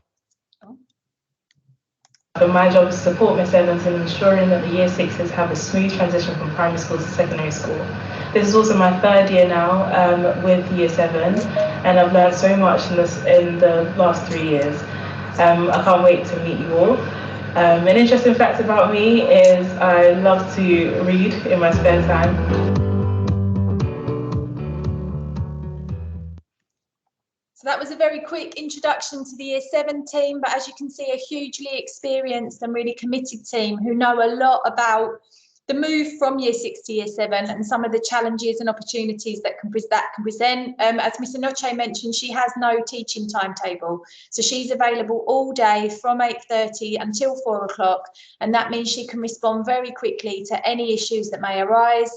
And my job is to support Miss Evans in ensuring that the Year 6s have a smooth transition from primary school to secondary school. This is also my 3rd year now with Year 7, and I've learned so much in the last 3 years. I can't wait to meet you all. An interesting fact about me is I love to read in my spare time. So that was a very quick introduction to the Year 7 team, but as you can see, a hugely experienced and really committed team who know a lot about the move from year 6 to year 7 and some of the challenges and opportunities that can present. As Miss Inoche mentioned, she has no teaching timetable. So she's available all day from 8:30 until 4 o'clock. And that means she can respond very quickly to any issues that may arise.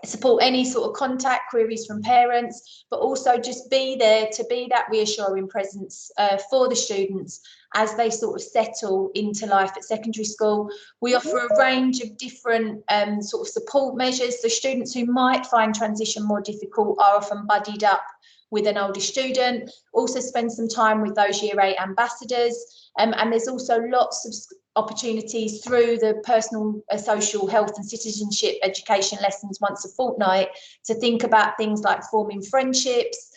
Support any sort of contact queries from parents, but also just be there to be that reassuring presence for the students as they sort of settle into life at secondary school. We offer a range of different sort of support measures. So students who might find transition more difficult are often buddied up with an older student, also spend some time with those year 8 ambassadors. And there's also lots of opportunities through the personal social health and citizenship education lessons once a fortnight to think about things like forming friendships,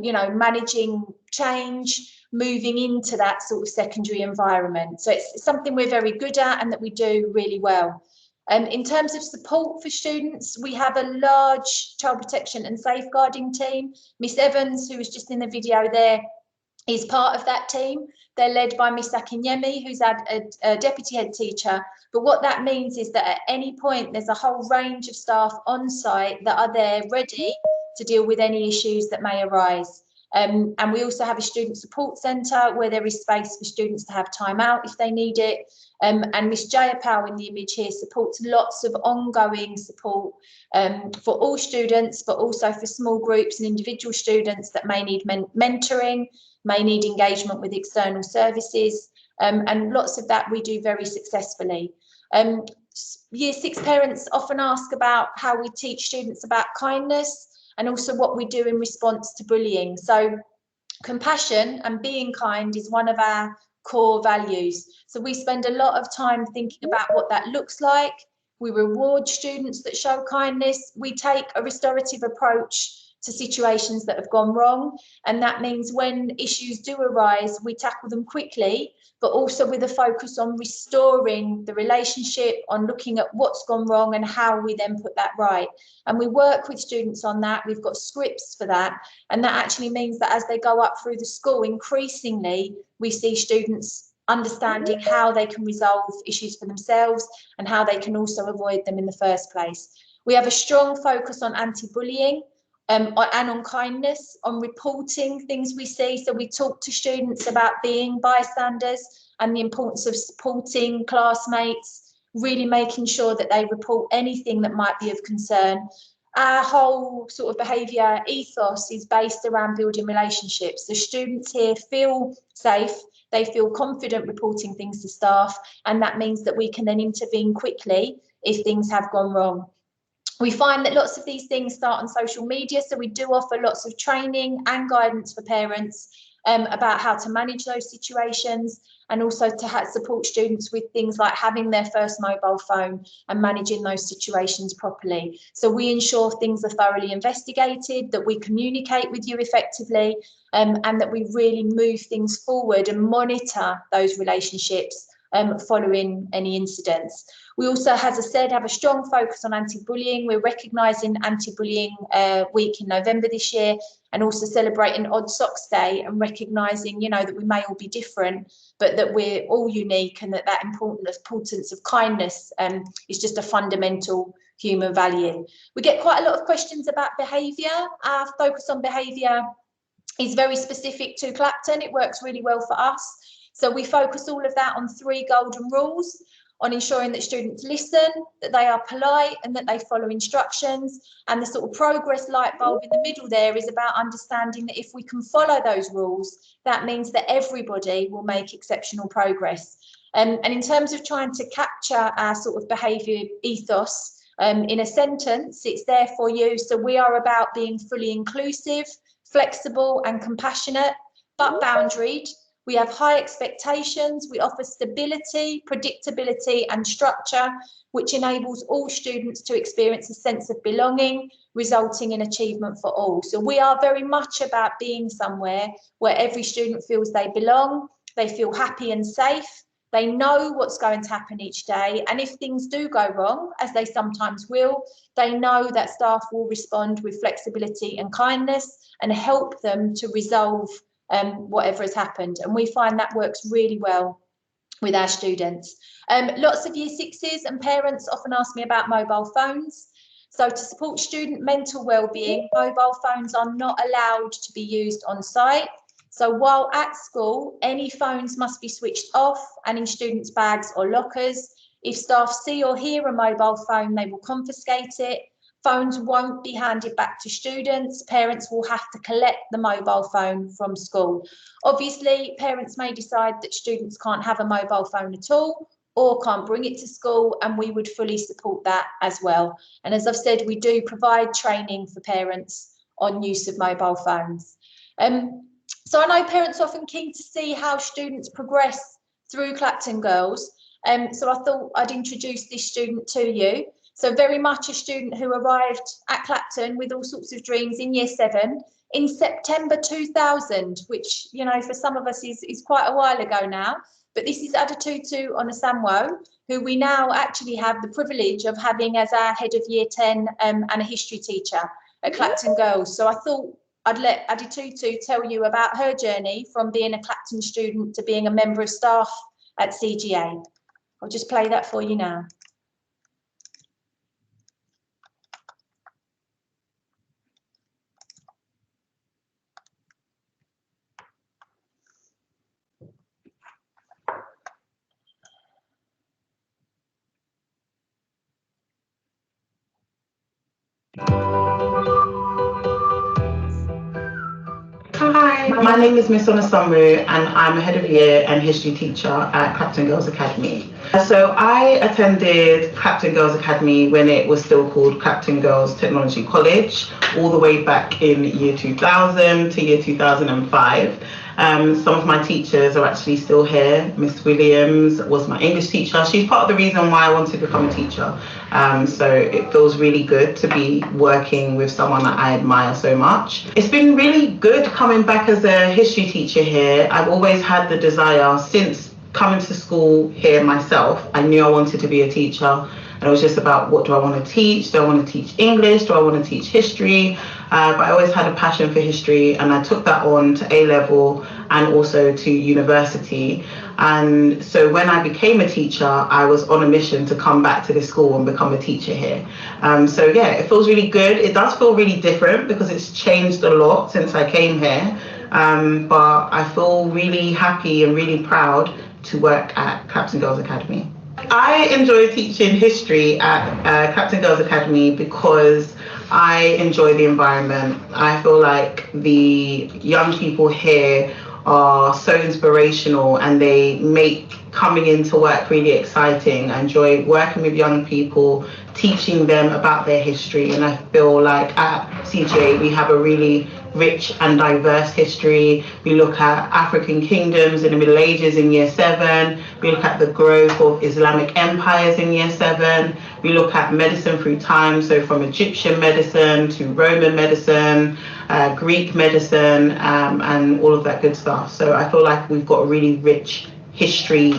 you know, managing change, moving into that sort of secondary environment. So it's something we're very good at and that we do really well. In terms of support for students, we have a large child protection and safeguarding team. Miss Evans, who was just in the video there, is part of that team. They're led by Miss Akinyemi, who's a deputy head teacher. But what that means is that at any point, there's a whole range of staff on site that are there ready to deal with any issues that may arise. And we also have a student support centre where there is space for students to have time out if they need it. And Miss Jayapal in the image here supports lots of ongoing support for all students, but also for small groups and individual students that may need mentoring, may need engagement with external services, and lots of that we do very successfully. Year 6 parents often ask about how we teach students about kindness and also what we do in response to bullying. So compassion and being kind is one of our core values. So we spend a lot of time thinking about what that looks like. We reward students that show kindness. We take a restorative approach to situations that have gone wrong. And that means when issues do arise, we tackle them quickly, but also with a focus on restoring the relationship, on looking at what's gone wrong and how we then put that right. And we work with students on that. We've got scripts for that. And that actually means that as they go up through the school, increasingly, we see students understanding how they can resolve issues for themselves and how they can also avoid them in the first place. We have a strong focus on anti-bullying. And on kindness, on reporting things we see. So we talk to students about being bystanders and the importance of supporting classmates, really making sure that they report anything that might be of concern. Our whole sort of behaviour ethos is based around building relationships. The students here feel safe, they feel confident reporting things to staff, and that means that we can then intervene quickly if things have gone wrong. We find that lots of these things start on social media, so we do offer lots of training and guidance for parents about how to manage those situations, and also to support students with things like having their first mobile phone and managing those situations properly. So we ensure things are thoroughly investigated, that we communicate with you effectively, and that we really move things forward and monitor those relationships following any incidents. We also, as I said, have a strong focus on anti-bullying. We're recognising Anti-Bullying Week in November this year, and also celebrating Odd Socks Day and recognising, you know, that we may all be different, but that we're all unique, and that importance of kindness is just a fundamental human value. We get quite a lot of questions about behaviour. Our focus on behaviour is very specific to Clapton. It works really well for us. So we focus all of that on 3 golden rules, on ensuring that students listen, that they are polite, and that they follow instructions. And the sort of progress light bulb in the middle there is about understanding that if we can follow those rules, that means that everybody will make exceptional progress. And in terms of trying to capture our sort of behaviour ethos in a sentence, it's there for you. So we are about being fully inclusive, flexible and compassionate, but boundaried. We have high expectations. We offer stability, predictability and structure, which enables all students to experience a sense of belonging, resulting in achievement for all. So we are very much about being somewhere where every student feels they belong, they feel happy and safe, they know what's going to happen each day. And if things do go wrong, as they sometimes will, they know that staff will respond with flexibility and kindness and help them to resolve whatever has happened. And we find that works really well with our students. Lots of year sixes and parents often ask me about mobile phones. So to support student mental well-being, mobile phones are not allowed to be used on site. So while at school, any phones must be switched off and in students' bags or lockers. If staff see or hear a mobile phone, they will confiscate it. Phones won't be handed back to students. Parents will have to collect the mobile phone from school. Obviously, parents may decide that students can't have a mobile phone at all or can't bring it to school, and we would fully support that as well. And as I've said, we do provide training for parents on use of mobile phones. So I know parents are often keen to see how students progress through Clapton Girls. So I thought I'd introduce this student to you. So very much a student who arrived at Clapton with all sorts of dreams in year 7 in September 2000, which, you know, for some of us is quite a while ago now. But this is Adatutu Onasamwo, who we now actually have the privilege of having as our head of year 10 and a history teacher at Clapton Girls. So I thought I'd let Adatutu tell you about her journey from being a Clapton student to being a member of staff at CGA. I'll just play that for you now. Hi, my name is Miss Onasamwu and I'm a head of year and history teacher at Clapton Girls Academy. So I attended Clapton Girls Academy when it was still called Clapton Girls Technology College, all the way back in year 2000 to year 2005. Some of my teachers are actually still here. Miss Williams was my English teacher. She's part of the reason why I wanted to become a teacher. So it feels really good to be working with someone that I admire so much. It's been really good coming back as a history teacher here. I've always had the desire since coming to school here myself. I knew I wanted to be a teacher. And it was just about, what do I want to teach? Do I want to teach English? Do I want to teach history? But I always had a passion for history, and I took that on to A-level and also to university. And so when I became a teacher, I was on a mission to come back to this school and become a teacher here. So yeah, it feels really good. It does feel really different because it's changed a lot since I came here. But I feel really happy and really proud to work at Clapton Girls Academy. I enjoy teaching history at Clapton Girls Academy because I enjoy the environment. I feel like the young people here are so inspirational and they make coming into work really exciting. I enjoy working with young people, teaching them about their history, and I feel like at CGA we have a really rich and diverse history. We look at African kingdoms in the Middle Ages in year 7. We look at the growth of Islamic empires in year 7. We look at medicine through time, so from Egyptian medicine to Roman medicine, Greek medicine, and all of that good stuff. So I feel like we've got a really rich history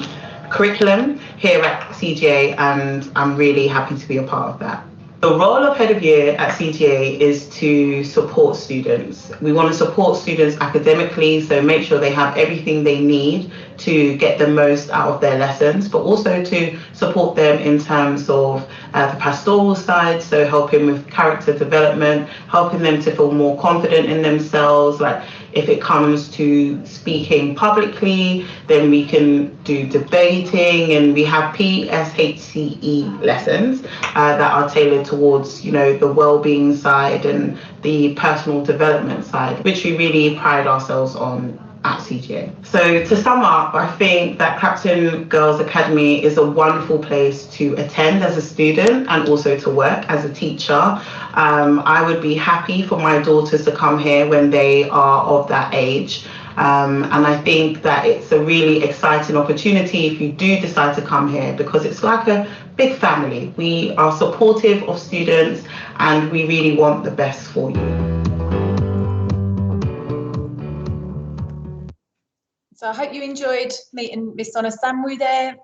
curriculum here at CGA, and I'm really happy to be a part of that. The role of head of year at CGA is to support students. We want to support students academically, so make sure they have everything they need to get the most out of their lessons, but also to support them in terms of the pastoral side, so helping with character development, helping them to feel more confident in themselves. Like if it comes to speaking publicly, then we can do debating, and we have PSHCE lessons that are tailored towards, you know, the well-being side and the personal development side, which we really pride ourselves on at CGA. So to sum up, I think that Clapton Girls Academy is a wonderful place to attend as a student and also to work as a teacher. I would be happy for my daughters to come here when they are of that age. And I think that it's a really exciting opportunity if you do decide to come here, because it's like a big family. We are supportive of students and we really want the best for you. So I hope you enjoyed meeting Miss Onasamwu there,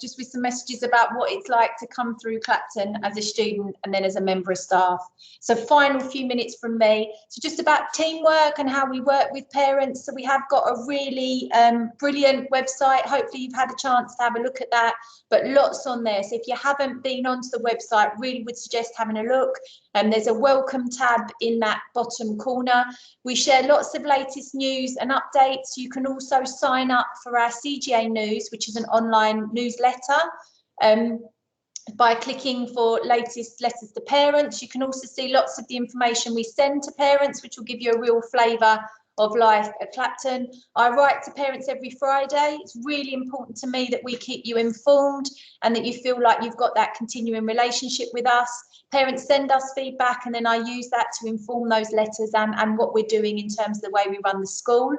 just with some messages about what it's like to come through Clapton as a student and then as a member of staff. So final few minutes from me. So just about teamwork and how we work with parents. So we have got a really brilliant website. Hopefully you've had a chance to have a look at that, but lots on there. So if you haven't been onto the website, really would suggest having a look. There's a welcome tab in that bottom corner. We share lots of latest news and updates. You can also sign up for our CGA News, which is an online newsletter, by clicking for latest letters to parents. You can also see lots of the information we send to parents, which will give you a real flavour of life at Clapton. I write to parents every Friday. It's really important to me that we keep you informed and that you feel like you've got that continuing relationship with us. Parents send us feedback and then I use that to inform those letters and what we're doing in terms of the way we run the school.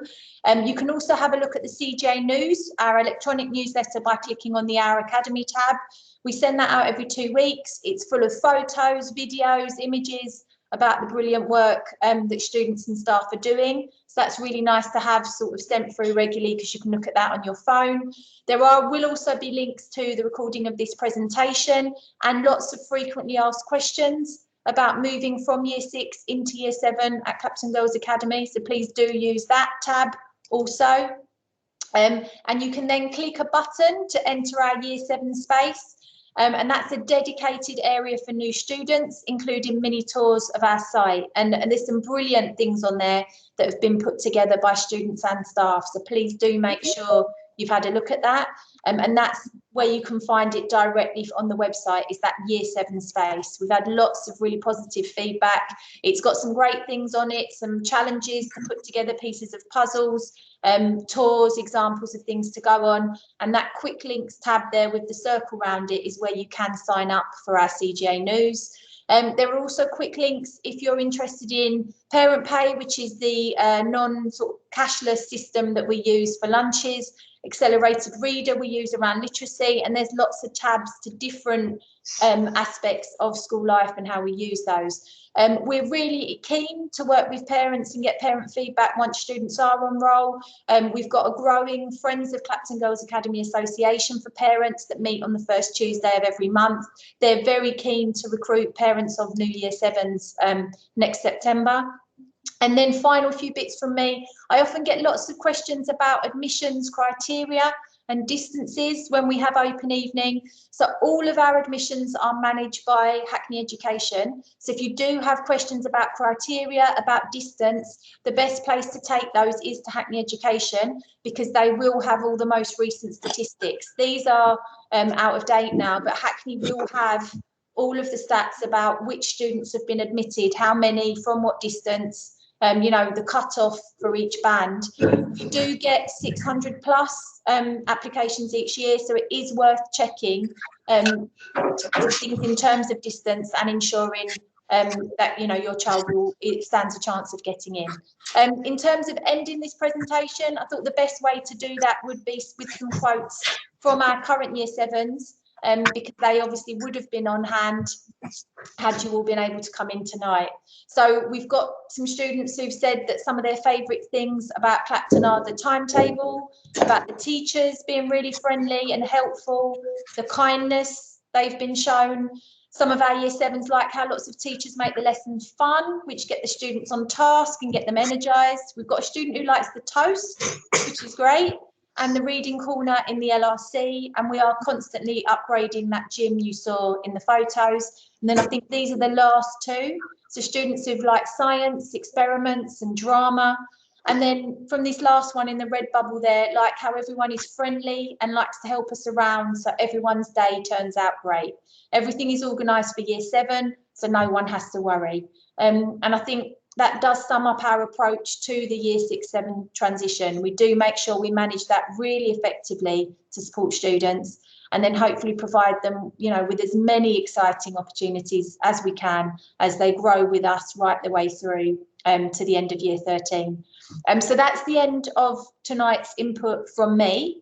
You can also have a look at the CJ News, our electronic newsletter, by clicking on the Our Academy tab. We send that out every 2 weeks. It's full of photos, videos, images about the brilliant work that students and staff are doing. So that's really nice to have sort of sent through regularly because you can look at that on your phone. There will also be links to the recording of this presentation and lots of frequently asked questions about moving from Year 6 into Year 7 at Clapton Girls Academy. So please do use that tab also. And you can then click a button to enter our Year 7 space. And that's a dedicated area for new students, including mini tours of our site. And there's some brilliant things on there that have been put together by students and staff. So please do make sure you've had a look at that. And that's where you can find it directly on the website, is that Year 7 space. We've had lots of really positive feedback. It's got some great things on it, some challenges to put together pieces of puzzles, tours, examples of things to go on. And that quick links tab there with the circle around it is where you can sign up for our CGA News. There are also quick links if you're interested in Parent Pay, which is the non-sort of cashless system that we use for lunches. Accelerated Reader we use around literacy, and there's lots of tabs to different aspects of school life and how we use those. We're really keen to work with parents and get parent feedback once students are on roll. We've got a growing Friends of Clapton Girls Academy Association for parents that meet on the first Tuesday of every month. They're very keen to recruit parents of new Year 7s next September. And then final few bits from me. I often get lots of questions about admissions criteria and distances when we have open evening. So all of our admissions are managed by Hackney Education. So if you do have questions about criteria, about distance, the best place to take those is to Hackney Education, because they will have all the most recent statistics. These are out of date now, but Hackney will have all of the stats about which students have been admitted, how many, from what distance, you know, the cutoff for each band. We do get 600 plus applications each year, so it is worth checking things in terms of distance and ensuring that, you know, your child it stands a chance of getting in. In terms of ending this presentation, I thought the best way to do that would be with some quotes from our current Year 7s, because they obviously would have been on hand had you all been able to come in tonight. So we've got some students who've said that some of their favourite things about Clapton are the timetable, about the teachers being really friendly and helpful, the kindness they've been shown. Some of our Year 7s like how lots of teachers make the lessons fun, which get the students on task and get them energised. We've got a student who likes the toast, which is great, and the reading corner in the LRC, and we are constantly upgrading that gym you saw in the photos. And then I think these are the last two. So students who've liked science, experiments and drama. And then from this last one in the red bubble there, like how everyone is friendly and likes to help us around, so everyone's day turns out great. Everything is organised for Year 7, so no one has to worry. And I think that does sum up our approach to the Year 6-7 transition. We do make sure we manage that really effectively to support students, and then hopefully provide them, you know, with as many exciting opportunities as we can as they grow with us right the way through to the end of Year 13. So that's the end of tonight's input from me.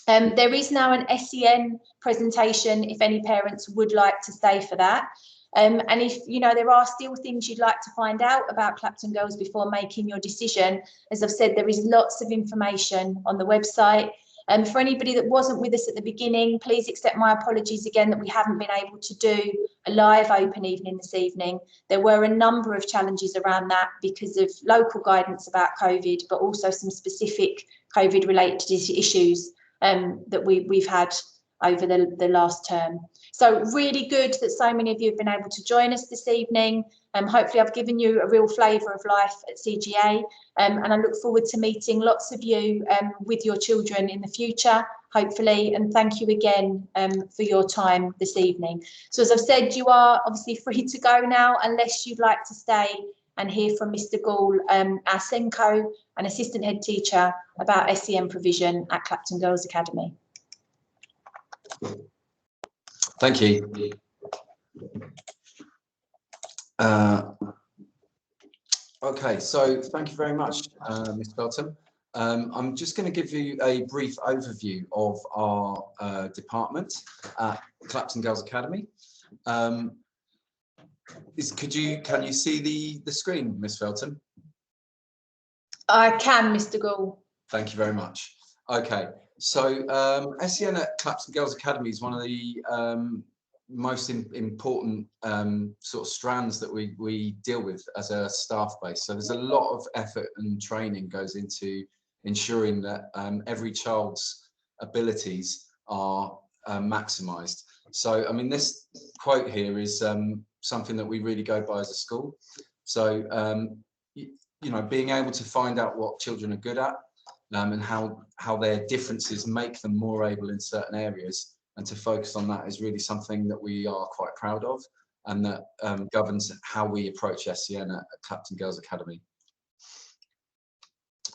There is now an SEN presentation if any parents would like to stay for that. And if you know there are still things you'd like to find out about Clapton Girls before making your decision, as I've said, there is lots of information on the website. And for anybody that wasn't with us at the beginning, please accept my apologies again that we haven't been able to do a live open evening this evening. There were a number of challenges around that because of local guidance about COVID, but also some specific COVID related issues that we've had over the last term. So really good that so many of you have been able to join us this evening. Hopefully I've given you a real flavour of life at CGA, and I look forward to meeting lots of you with your children in the future, hopefully, and thank you again for your time this evening. So as I've said, you are obviously free to go now unless you'd like to stay and hear from Mr. Gall, our SENCO and assistant head teacher, about SEN provision at Clapton Girls Academy. Thank you. Okay, so thank you very much, Ms. Belton. I'm just going to give you a brief overview of our department at Clapton Girls Academy. Can you see the screen, Ms. Felton? I can, Mr. Gall. Thank you very much. Okay, so SEN at Clapton Girls Academy is one of the most important sort of strands that we deal with as a staff base. So there's a lot of effort and training goes into ensuring that every child's abilities are maximised. So I mean, this quote here is something that we really go by as a school. So you know, being able to find out what children are good at and how their differences make them more able in certain areas, and to focus on that is really something that we are quite proud of, and that governs how we approach SEN at Clapton Girls Academy.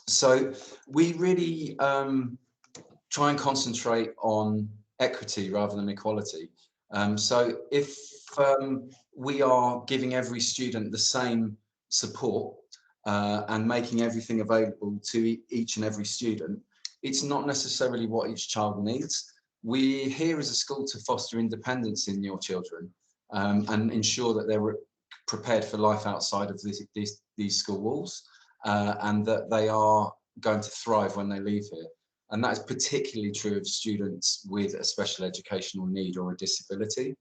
So we really try and concentrate on equity rather than equality. So if we are giving every student the same support and making everything available to each and every student, it's not necessarily what each child needs. We're here as a school to foster independence in your children and ensure that they're prepared for life outside of these school walls, and that they are going to thrive when they leave here. And that is particularly true of students with a special educational need or a disability.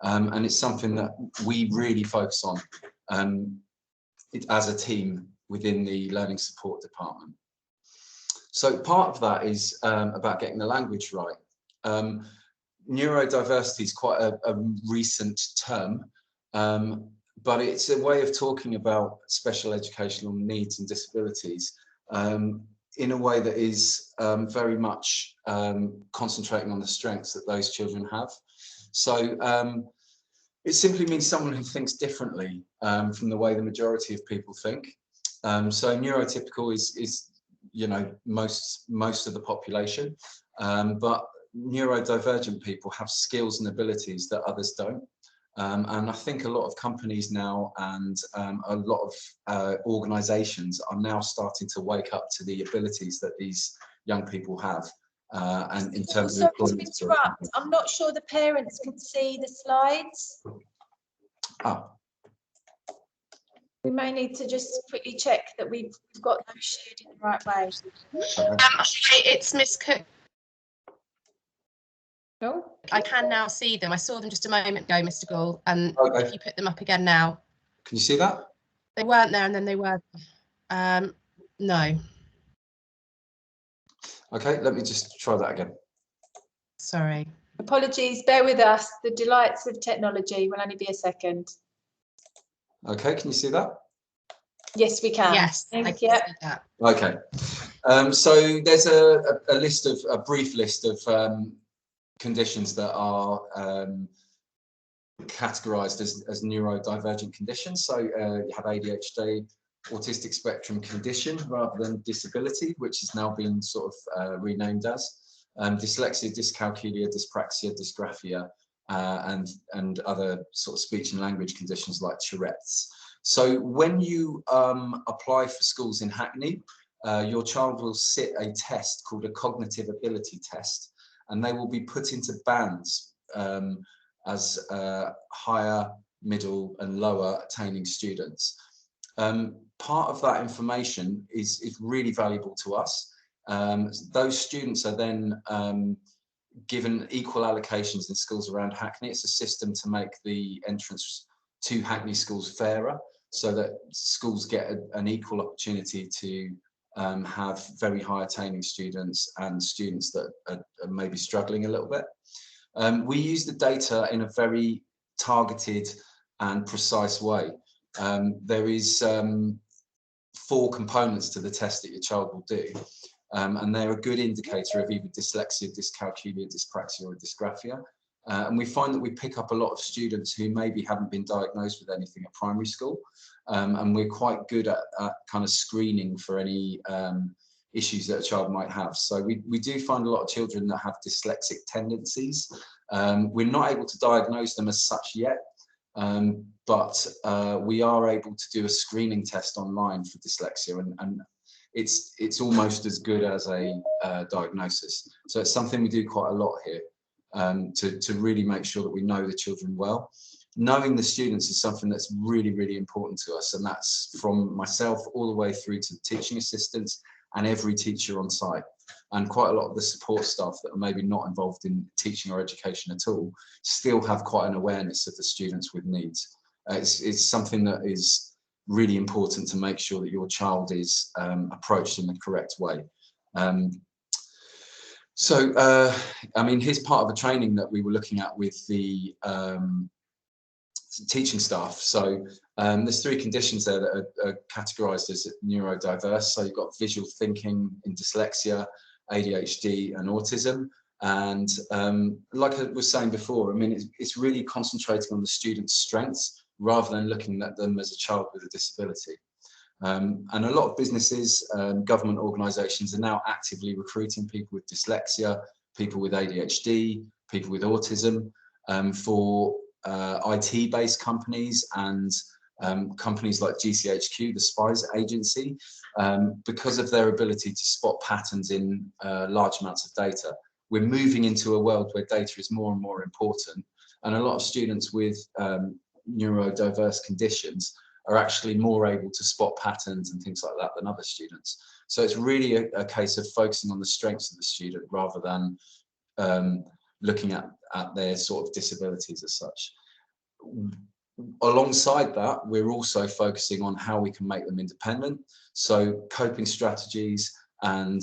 And it's something that we really focus on as a team within the Learning Support Department. So part of that is about getting the language right. Neurodiversity is quite a recent term, but it's a way of talking about special educational needs and disabilities in a way that is very much concentrating on the strengths that those children have. So it simply means someone who thinks differently from the way the majority of people think. So neurotypical is you know, most of the population, but neurodivergent people have skills and abilities that others don't. And I think a lot of companies now and a lot of organisations are now starting to wake up to the abilities that these young people have. And in terms of employment. Sorry to interrupt, I'm not sure the parents can see the slides. Oh. We may need to just quickly check that we've got those shared in the right way. Hi, it's Miss Cook. No? I can now see them. I saw them just a moment ago, Mr. Gall, and Okay. if you put them up again now. Can you see that? They weren't there and then they were. No. Okay, let me just try that again. Sorry. Apologies, bear with us. The delights of technology will only be a second. Okay, can you see that? Yes, we can. Yes, I can see that. Okay. So there's a brief list of conditions that are categorized as neurodivergent conditions. So you have ADHD, autistic spectrum condition rather than disability, which is now being sort of renamed as dyslexia, dyscalculia, dyspraxia, dysgraphia, and other sort of speech and language conditions like Tourette's. So when you apply for schools in Hackney, your child will sit a test called a cognitive ability test, and they will be put into bands as higher, middle and lower attaining students. Part of that information is really valuable to us. Those students are then given equal allocations in schools around Hackney. It's a system to make the entrance to Hackney schools fairer, so that schools get an equal opportunity to have very high attaining students and students that are maybe struggling a little bit. We use the data in a very targeted and precise way. There is 4 components to the test that your child will do, and they're a good indicator of either dyslexia, dyscalculia, dyspraxia, or dysgraphia. And we find that we pick up a lot of students who maybe haven't been diagnosed with anything at primary school, and we're quite good at kind of screening for any issues that a child might have. So we do find a lot of children that have dyslexic tendencies. We're not able to diagnose them as such yet, but we are able to do a screening test online for dyslexia, and it's almost as good as a diagnosis. So it's something we do quite a lot here, to really make sure that we know the children well. Knowing the students is something that's really, really important to us, and that's from myself all the way through to the teaching assistants and every teacher on site. And quite a lot of the support staff that are maybe not involved in teaching or education at all still have quite an awareness of the students with needs. It's something that is really important to make sure that your child is approached in the correct way. I mean, here's part of a training that we were looking at with the teaching staff. So there's 3 conditions there that are categorized as neurodiverse. So you've got visual thinking in dyslexia, ADHD and autism. And like I was saying before, I mean, it's really concentrating on the student's strengths rather than looking at them as a child with a disability. And a lot of businesses, government organisations are now actively recruiting people with dyslexia, people with ADHD, people with autism, for IT-based companies and companies like GCHQ, the SPIES agency, because of their ability to spot patterns in large amounts of data. We're moving into a world where data is more and more important, and a lot of students with neurodiverse conditions are actually more able to spot patterns and things like that than other students. So it's really a case of focusing on the strengths of the student rather than looking at their sort of disabilities as such. Alongside that, we're also focusing on how we can make them independent. So coping strategies and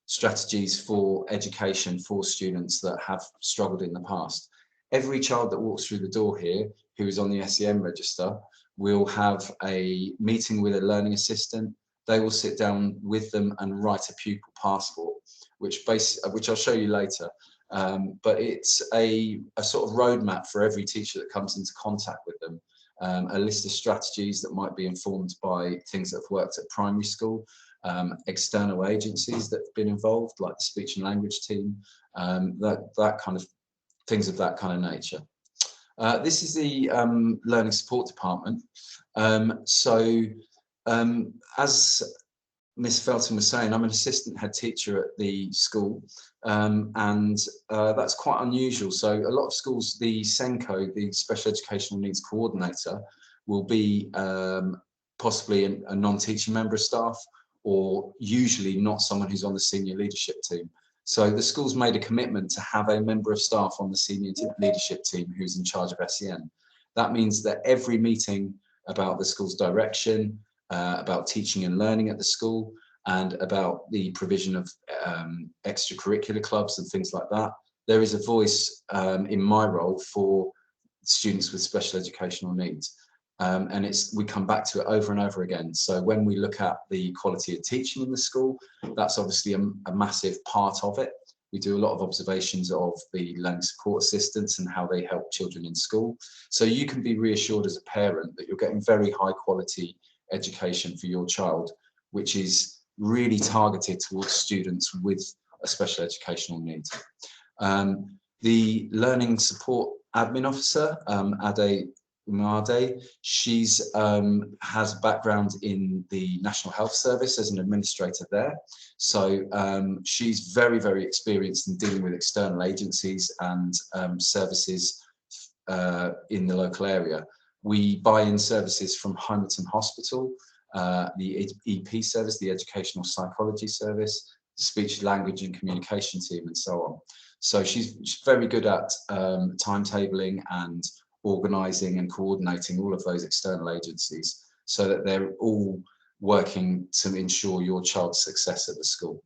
strategies for education for students that have struggled in the past. Every child that walks through the door here who is on the SEN register will have a meeting with a learning assistant. They will sit down with them and write a pupil passport, which I'll show you later. But it's a sort of roadmap for every teacher that comes into contact with them, a list of strategies that might be informed by things that have worked at primary school, external agencies that have been involved, like the speech and language team, that kind of things of that kind of nature. This is the learning support department. As Miss Felton was saying, I'm an assistant head teacher at the school, and that's quite unusual. So a lot of schools, the SENCO, the Special Educational Needs Coordinator, will be possibly a non-teaching member of staff, or usually not someone who's on the senior leadership team. So the school's made a commitment to have a member of staff on the senior leadership team who's in charge of SEN. That means that every meeting about the school's direction, about teaching and learning at the school, and about the provision of extracurricular clubs and things like that, there is a voice in my role for students with special educational needs. And we come back to it over and over again. So when we look at the quality of teaching in the school, that's obviously a massive part of it. We do a lot of observations of the learning support assistants and how they help children in school. So you can be reassured as a parent that you're getting very high quality education for your child, which is really targeted towards students with a special educational need. The learning support admin officer, Ade Umade, she's has a background in the National Health Service as an administrator there. So she's very, very experienced in dealing with external agencies and services in the local area. We buy in services from Hymerton Hospital, the EP service, the Educational Psychology Service, the Speech, Language and Communication team, and so on. So she's very good at timetabling and organising and coordinating all of those external agencies so that they're all working to ensure your child's success at the school.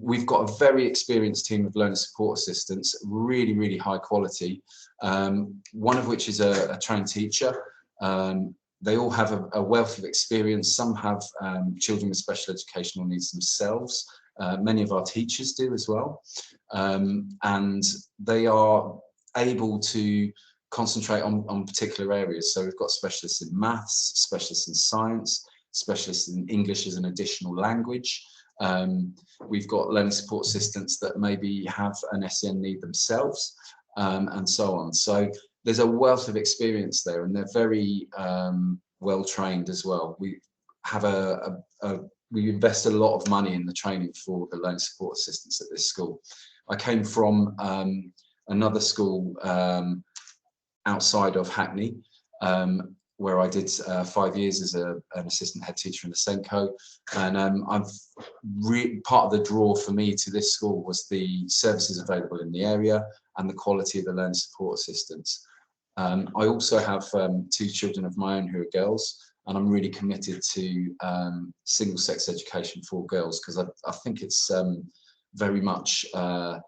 We've got a very experienced team of learner support assistants, really, really high quality, one of which is a trained teacher. They all have a wealth of experience. Some have children with special educational needs themselves. Many of our teachers do as well. And they are able to concentrate on particular areas. So we've got specialists in maths, specialists in science, specialists in English as an additional language. We've got learning support assistants that maybe have an SEN need themselves, and so on. So there's a wealth of experience there, and they're very well trained as well. We have we invest a lot of money in the training for the learning support assistants at this school. I came from another school outside of Hackney, where I did 5 years as an assistant head teacher in the Senko, and part of the draw for me to this school was the services available in the area and the quality of the learning support assistants. I also have 2 children of my own who are girls, and I'm really committed to single-sex education for girls, because I think it's very much a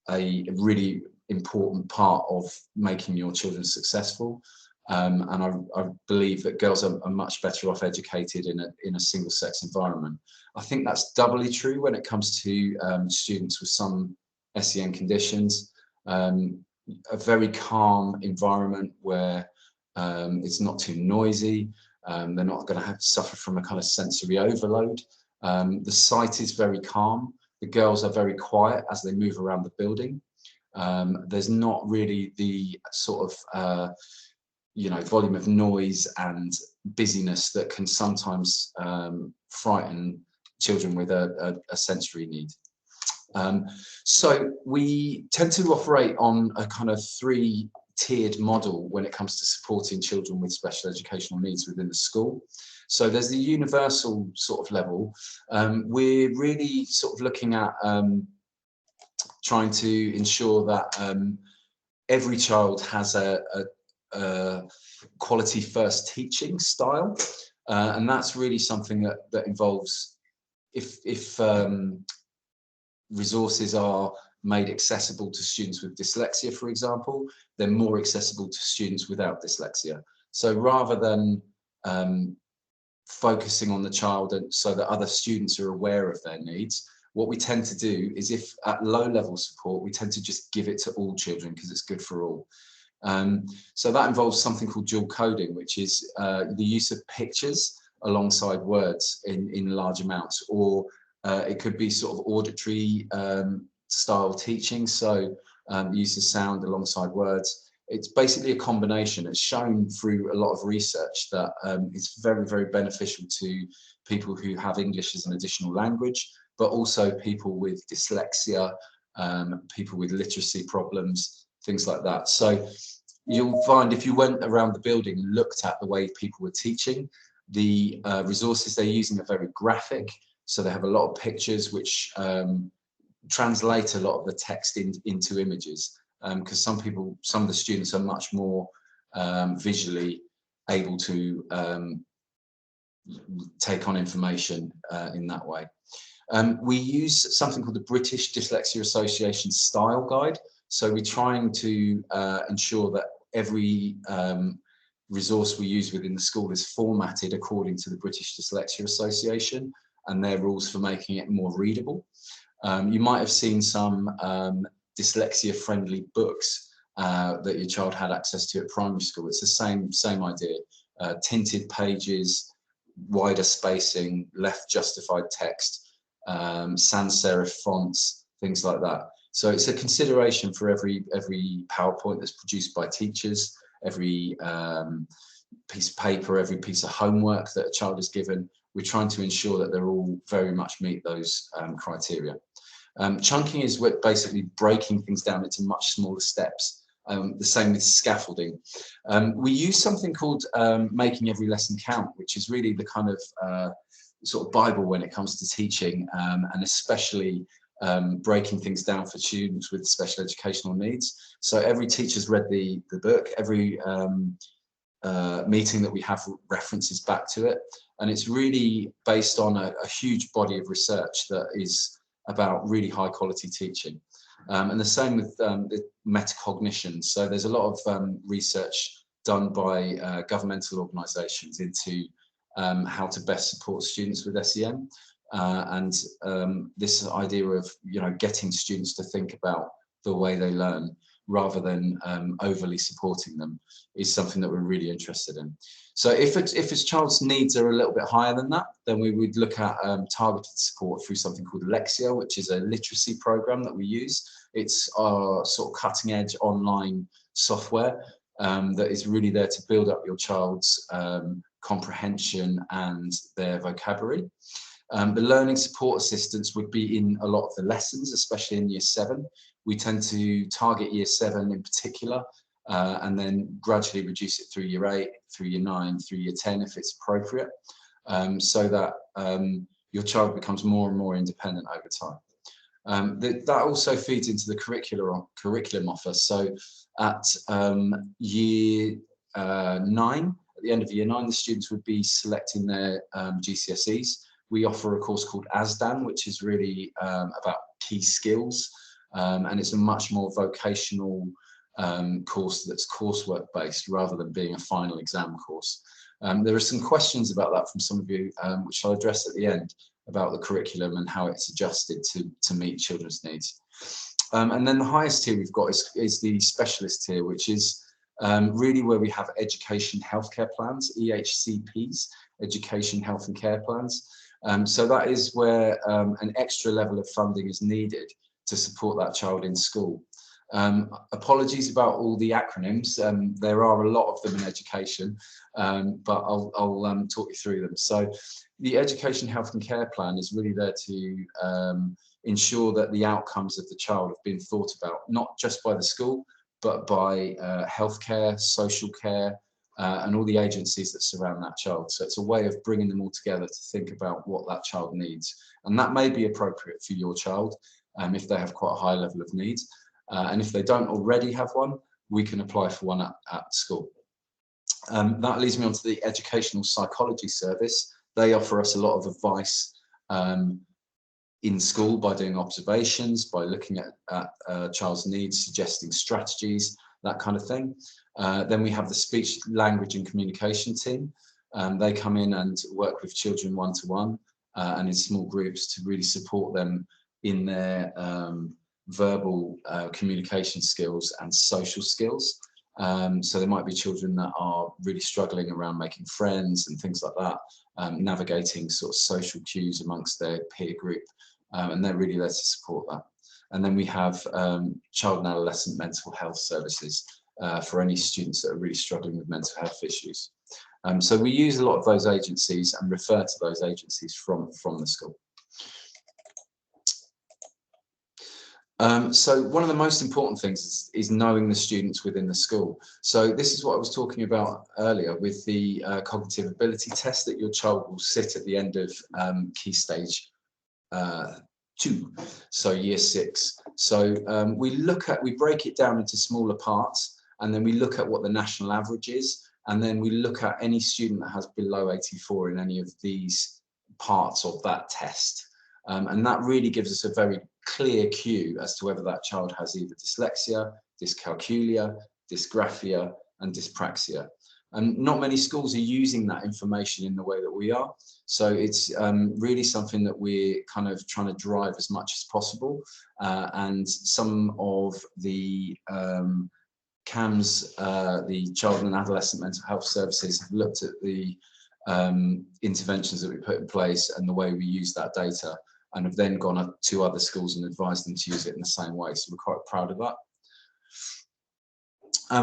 really important part of making your children successful. And I believe that girls are much better off educated in a single-sex environment. I think that's doubly true when it comes to students with some SEN conditions. A very calm environment where it's not too noisy. They're not going to have to suffer from a kind of sensory overload. The site is very calm. The girls are very quiet as they move around the building. There's not really the sort of volume of noise and busyness that can sometimes frighten children with a sensory need. So we tend to operate on a kind of 3-tiered model when it comes to supporting children with special educational needs within the school. So there's the universal sort of level. We're really sort of looking at trying to ensure that every child has a quality first teaching style, and that's really something that involves if resources are made accessible to students with dyslexia, for example, they're more accessible to students without dyslexia. So rather than focusing on the child so that other students are aware of their needs, what we tend to do is, if at low level support, we tend to just give it to all children because it's good for all. So that involves something called dual coding, which is the use of pictures alongside words in large amounts, or it could be sort of auditory style teaching, so the use of sound alongside words. It's basically a combination. It's shown through a lot of research that it's very, very beneficial to people who have English as an additional language, but also people with dyslexia, people with literacy problems, things like that. So you'll find if you went around the building and looked at the way people were teaching, the resources they're using are very graphic. So they have a lot of pictures which translate a lot of the text into images, because some of the students are much more visually able to take on information in that way. We use something called the British Dyslexia Association Style Guide. So we're trying to ensure that every resource we use within the school is formatted according to the British Dyslexia Association and their rules for making it more readable. You might have seen some dyslexia-friendly books that your child had access to at primary school. It's the same idea. Tinted pages, wider spacing, left justified text, sans serif fonts, things like that. So it's a consideration for every PowerPoint that's produced by teachers, every piece of paper, every piece of homework that a child is given. We're trying to ensure that they're all very much meet those criteria. Chunking is basically breaking things down into much smaller steps The same with scaffolding. We use something called making every lesson count, which is really the kind of sort of Bible when it comes to teaching, and especially breaking things down for students with special educational needs. So every teacher's read the book, every meeting that we have references back to it, and it's really based on a huge body of research that is about really high quality teaching. And the same with the metacognition. So there's a lot of research done by governmental organisations into how to best support students with SEN, and this idea of getting students to think about the way they learn rather than overly supporting them is something that we're really interested in. So if a child's needs are a little bit higher than that, then we would look at targeted support through something called Lexia, which is a literacy program that we use. It's our sort of cutting edge online software that is really there to build up your child's comprehension and their vocabulary. The learning support assistance would be in a lot of the lessons, especially in Year 7. We tend to target Year 7 in particular, and then gradually reduce it through Year 8, through Year 9, through Year 10 if it's appropriate, so that your child becomes more and more independent over time. That also feeds into the curriculum offer. So at Year 9, at the end of Year 9, the students would be selecting their GCSEs. We offer a course called ASDAN, which is really about key skills, and it's a much more vocational course that's coursework based rather than being a final exam course. There are some questions about that from some of you, which I'll address at the end, about the curriculum and how it's adjusted to meet children's needs. And then the highest tier we've got is the specialist tier, which is really where we have education healthcare plans, EHCPs, education health and care plans. So that is where an extra level of funding is needed to support that child in school. Apologies about all the acronyms. There are a lot of them in education, but I'll talk you through them. So the education health and care plan is really there to ensure that the outcomes of the child have been thought about, not just by the school, but by healthcare, social care, and all the agencies that surround that child. So it's a way of bringing them all together to think about what that child needs. And that may be appropriate for your child if they have quite a high level of needs. And if they don't already have one, we can apply for one at school. That leads me on to the educational psychology service. They offer us a lot of advice in school by doing observations, by looking at a child's needs, suggesting strategies, that kind of thing. Then we have the speech, language and communication team. They come in and work with children one-to-one and in small groups to really support them in their verbal communication skills and social skills. So there might be children that are really struggling around making friends and things like that, navigating sort of social cues amongst their peer group, and they're really there to support that. And then we have child and adolescent mental health services for any students that are really struggling with mental health issues. So we use a lot of those agencies and refer to those agencies from the school. So one of the most important things is knowing the students within the school. So this is what I was talking about earlier with the cognitive ability test that your child will sit at the end of Key Stage 2, so Year 6. So we break it down into smaller parts, and then we look at what the national average is, and then we look at any student that has below 84 in any of these parts of that test. And that really gives us a very clear cue as to whether that child has either dyslexia, dyscalculia, dysgraphia, and dyspraxia. And not many schools are using that information in the way that we are. So it's really something that we're kind of trying to drive as much as possible. And some of the CAMS, the Child and Adolescent Mental Health Services, have looked at the interventions that we put in place and the way we use that data, and have then gone up to other schools and advised them to use it in the same way. So we're quite proud of that.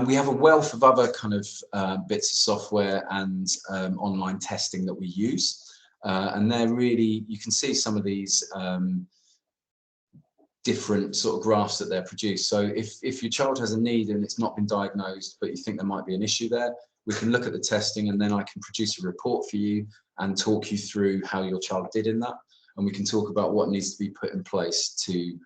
We have a wealth of other kind of bits of software and online testing that we use. And they're really, you can see some of these different sort of graphs that they're produced. So if your child has a need and it's not been diagnosed, but you think there might be an issue there, we can look at the testing, and then I can produce a report for you and talk you through how your child did in that. And we can talk about what needs to be put in place to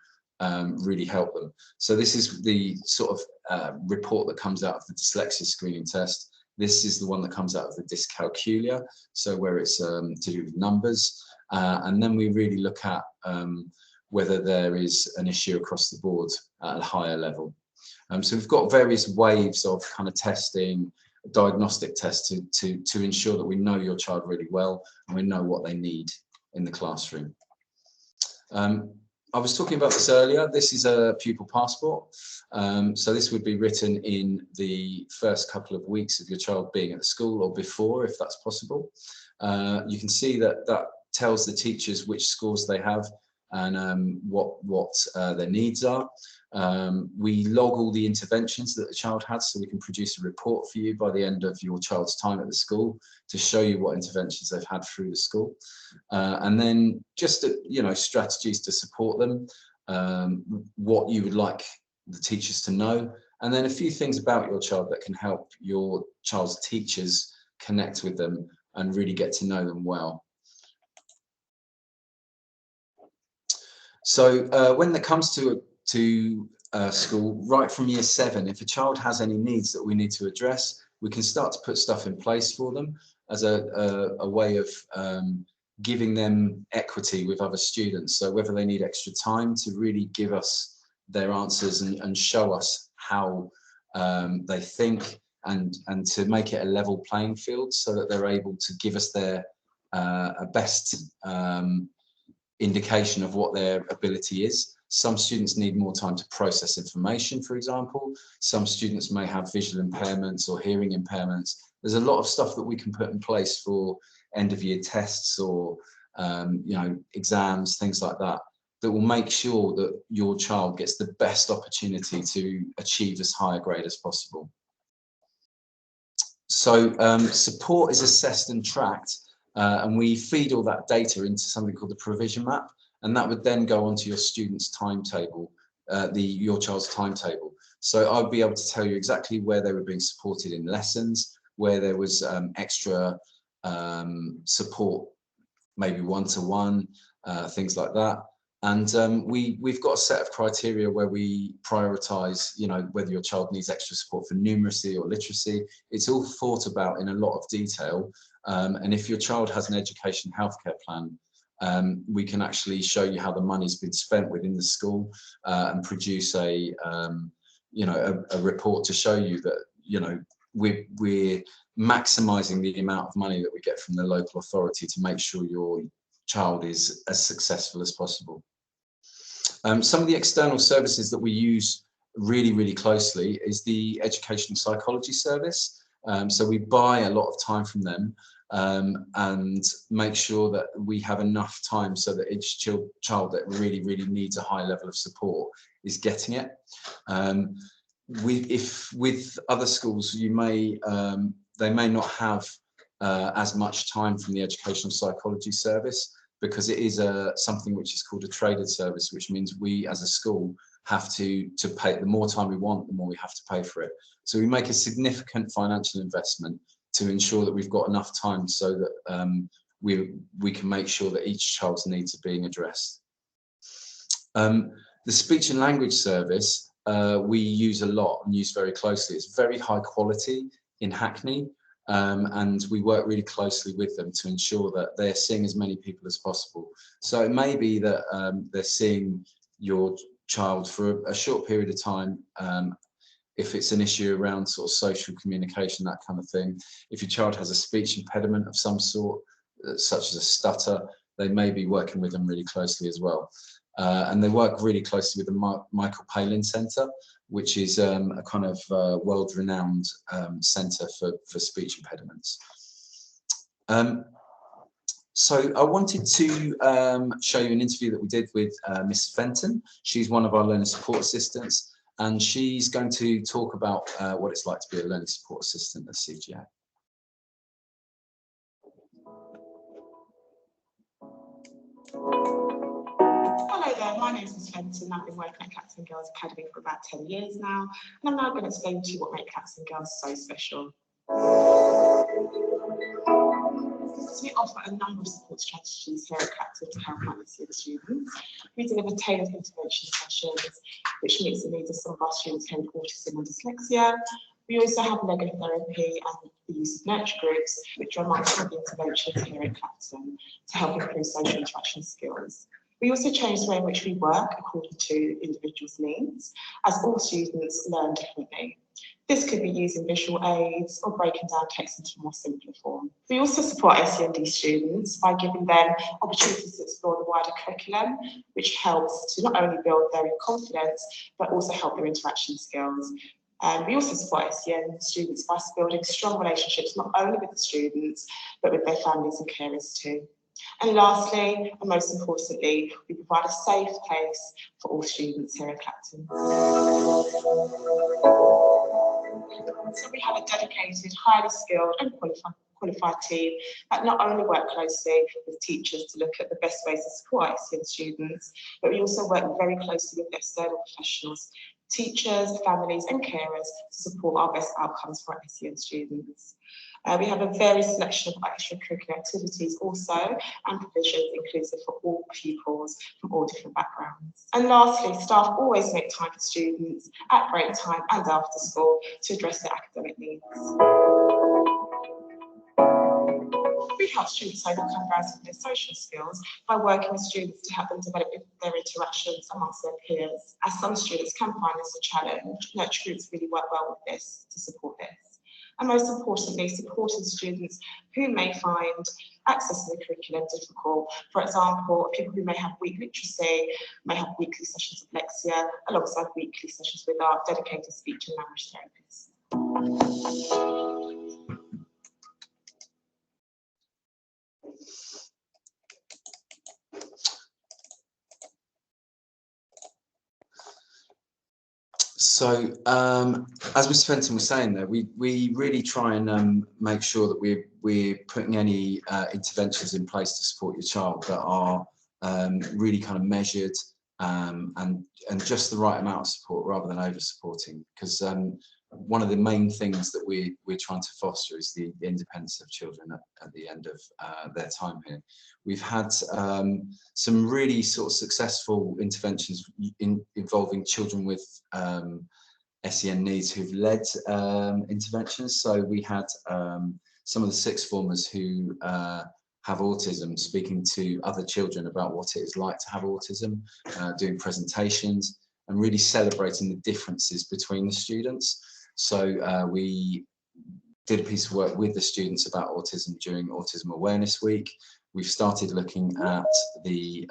really help them. So this is the sort of report that comes out of the dyslexia screening test. This is the one that comes out of the dyscalculia, so where it's to do with numbers. And then we really look at whether there is an issue across the board at a higher level. So we've got various waves of kind of testing, diagnostic tests to ensure that we know your child really well and we know what they need in the classroom. I was talking about this earlier. This is a pupil passport. So this would be written in the first couple of weeks of your child being at the school, or before, if that's possible. You can see that that tells the teachers which scores they have and what their needs are. We log all the interventions that the child has, so we can produce a report for you by the end of your child's time at the school to show you what interventions they've had through the school. And then just, strategies to support them, what you would like the teachers to know, and then a few things about your child that can help your child's teachers connect with them and really get to know them well. So when it comes to school, right from year 7, if a child has any needs that we need to address, we can start to put stuff in place for them as a way of giving them equity with other students. So whether they need extra time to really give us their answers and show us how they think, and to make it a level playing field so that they're able to give us their best indication of what their ability is. Some students need more time to process information, for example. Some students may have visual impairments or hearing impairments. There's a lot of stuff that we can put in place for end of year tests or exams, things like that, that will make sure that your child gets the best opportunity to achieve as high a grade as possible. So support is assessed and tracked, and we feed all that data into something called the provision map, and that would then go onto your student's timetable, your child's timetable. So I'd be able to tell you exactly where they were being supported in lessons, where there was extra support, maybe one-to-one, things like that. And we've got a set of criteria where we prioritize, whether your child needs extra support for numeracy or literacy. It's all thought about in a lot of detail. And if your child has an education healthcare plan, we can actually show you how the money's been spent within the school and produce a report to show you that, we're maximizing the amount of money that we get from the local authority to make sure your child is as successful as possible. Some of the external services that we use really, really closely is the educational psychology service. So we buy a lot of time from them and make sure that we have enough time so that each child that really, really needs a high level of support is getting it. If with other schools, they may not have as much time from the educational psychology service, because it is something which is called a traded service, which means we as a school have to pay. The more time we want, the more we have to pay for it. So we make a significant financial investment to ensure that we've got enough time so that we can make sure that each child's needs are being addressed. The speech and language service we use a lot and use very closely. It's very high quality in Hackney. And we work really closely with them to ensure that they're seeing as many people as possible. So it may be that they're seeing your child for a short period of time, if it's an issue around sort of social communication, that kind of thing. If your child has a speech impediment of some sort, such as a stutter, they may be working with them really closely as well. And they work really closely with the Michael Palin Centre, which is a kind of world-renowned centre for speech impediments. So I wanted to show you an interview that we did with Miss Fenton. She's one of our learning support assistants, and she's going to talk about what it's like to be a learning support assistant at CGA. Hello there, my name is Miss Fenton. I've been working at Clapton Girls Academy for about 10 years now, and I'm now going to explain to you what makes Clapton Girls so special. We offer a number of support strategies here at Clapton to help our students. We deliver tailored intervention sessions, which meets the needs of some of our students who have autism and dyslexia. We also have Lego therapy and the use of nurture groups, which are amongst some of the interventions here at Clapton to help improve social interaction skills. We also change the way in which we work according to individuals' needs, as all students learn differently. This could be using visual aids or breaking down text into a more simpler form. We also support SEND students by giving them opportunities to explore the wider curriculum, which helps to not only build their confidence, but also help their interaction skills. We also support SEN students by building strong relationships, not only with the students, but with their families and carers too. And lastly, and most importantly, we provide a safe place for all students here at Clapton. So we have a dedicated, highly skilled and qualified team that not only work closely with teachers to look at the best ways to support SEN students, but we also work very closely with external professionals, teachers, families and carers to support our best outcomes for SEN students. We have a varied selection of extracurricular activities also, and provisions inclusive for all pupils from all different backgrounds. And lastly, staff always make time for students at break time and after school to address their academic needs. We help students overcome barriers with their social skills by working with students to help them develop their interactions amongst their peers. As some students can find this a challenge, nurture groups really work well with this to support this. And most importantly, supporting students who may find accessing the curriculum difficult. For example, people who may have weak literacy may have weekly sessions of lexia alongside weekly sessions with our dedicated speech and language therapists. So, as Mr. Fenton was saying there, we really try and make sure that we're putting any interventions in place to support your child that are really kind of measured and just the right amount of support rather than over supporting, because one of the main things that we're trying to foster is the independence of children at the end of their time here. We've had some really sort of successful interventions involving children with SEN needs who've led interventions. So we had some of the sixth formers who have autism speaking to other children about what it is like to have autism, doing presentations and really celebrating the differences between the students. So we did a piece of work with the students about autism during Autism Awareness Week. We've started looking at the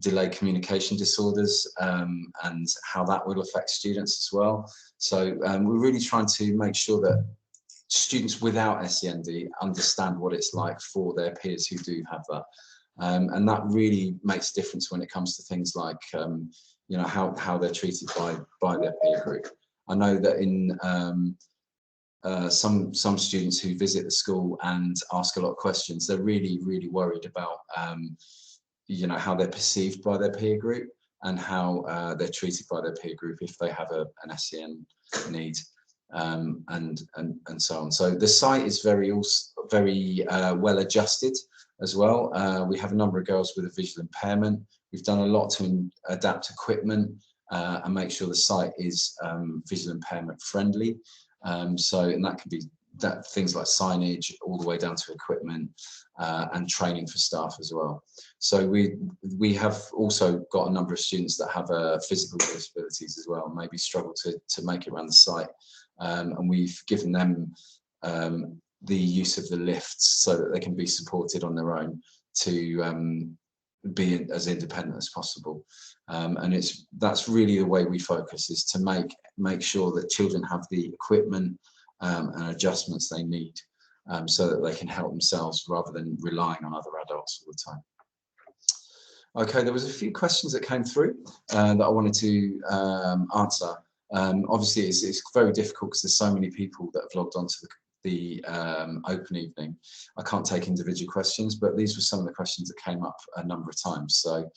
delayed communication disorders and how that will affect students as well. So we're really trying to make sure that students without SEND understand what it's like for their peers who do have that. And that really makes a difference when it comes to things like you know, how they're treated by their peer group. I know that in some students who visit the school and ask a lot of questions, they're really worried about you know, how they're perceived by their peer group and how they're treated by their peer group if they have an SEN need, and so on. So the site is very well adjusted as well. We have a number of girls with a visual impairment. We've done a lot to adapt equipment and make sure the site is visual impairment friendly. So, and that can be things like signage all the way down to equipment and training for staff as well. So we have also got a number of students that have physical disabilities as well, maybe struggle to make it around the site. And we've given them the use of the lifts so that they can be supported on their own to be as independent as possible. And that's really the way we focus, is to make sure that children have the equipment and adjustments they need so that they can help themselves rather than relying on other adults all the time. Okay, there was a few questions that came through that I wanted to answer. Obviously, it's very difficult because there's so many people that have logged onto the open evening. I can't take individual questions, but these were some of the questions that came up a number of times. So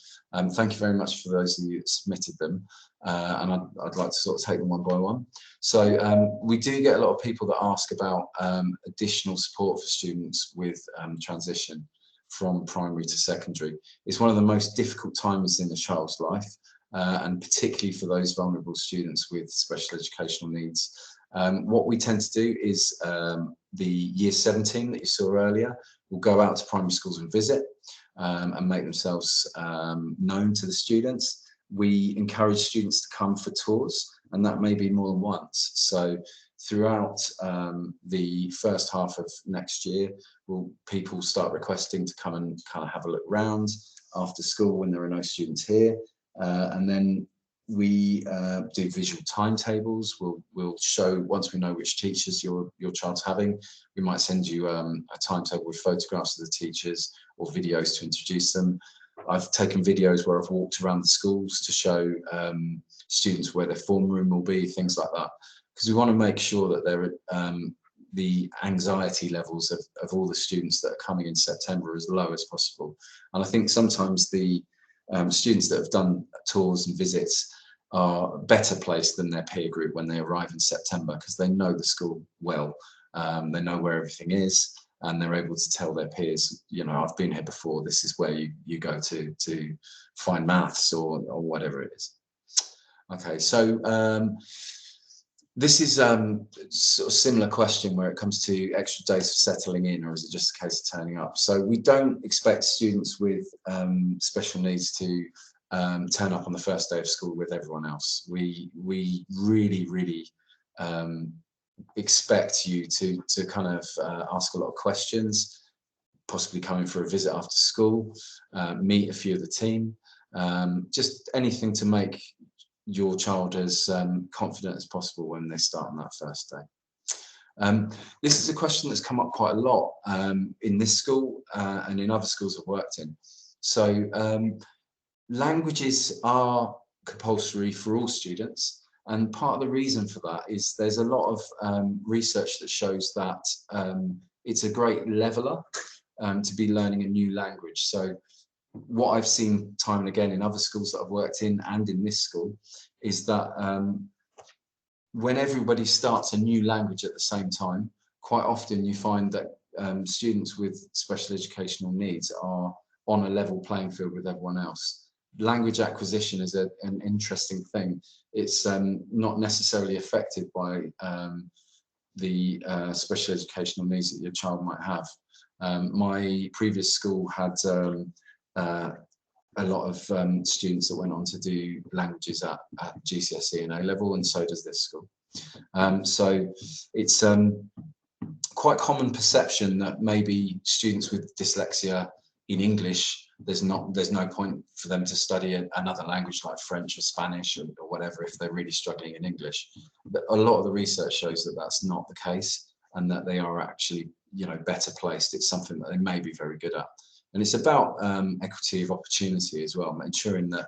thank you very much for those of you that submitted them. And I'd like to sort of take them one by one. So we do get a lot of people that ask about additional support for students with transition from primary to secondary. It's one of the most difficult times in a child's life, and particularly for those vulnerable students with special educational needs. What we tend to do is the year 17 that you saw earlier will go out to primary schools and visit and make themselves known to the students. We encourage students to come for tours, and that may be more than once. So throughout the first half of next year, people start requesting to come and kind of have a look round after school when there are no students here. And then we do visual timetables. We'll show, once we know which teachers your child's having, we might send you a timetable with photographs of the teachers or videos to introduce them. I've taken videos where I've walked around the schools to show students where their form room will be, things like that, because we want to make sure that they're the anxiety levels of all the students that are coming in September as low as possible. And I think sometimes the students that have done tours and visits are better placed than their peer group when they arrive in September, because they know the school well, they know where everything is, and they're able to tell their peers, you know, I've been here before, this is where you go to find maths or whatever it is. Okay, so this is sort of similar question where it comes to extra days for settling in, or is it just a case of turning up? So we don't expect students with special needs to turn up on the first day of school with everyone else. We really expect you to kind of ask a lot of questions, possibly come in for a visit after school, meet a few of the team, just anything to make your child as confident as possible when they start on that first day. This is a question that's come up quite a lot in this school and in other schools I've worked in. So languages are compulsory for all students, and part of the reason for that is there's a lot of research that shows that it's a great leveler to be learning a new language. So what I've seen time and again in other schools that I've worked in and in this school is that when everybody starts a new language at the same time, quite often you find that students with special educational needs are on a level playing field with everyone else. Language acquisition is an interesting thing. It's not necessarily affected by the special educational needs that your child might have. My previous school had a lot of students that went on to do languages at GCSE and A-level, and so does this school. So it's quite common perception that maybe students with dyslexia in English, there's no point for them to study another language like French or Spanish or whatever if they're really struggling in English. But a lot of the research shows that that's not the case, and that they are actually, you know, better placed. It's something that they may be very good at. And it's about equity of opportunity as well, ensuring that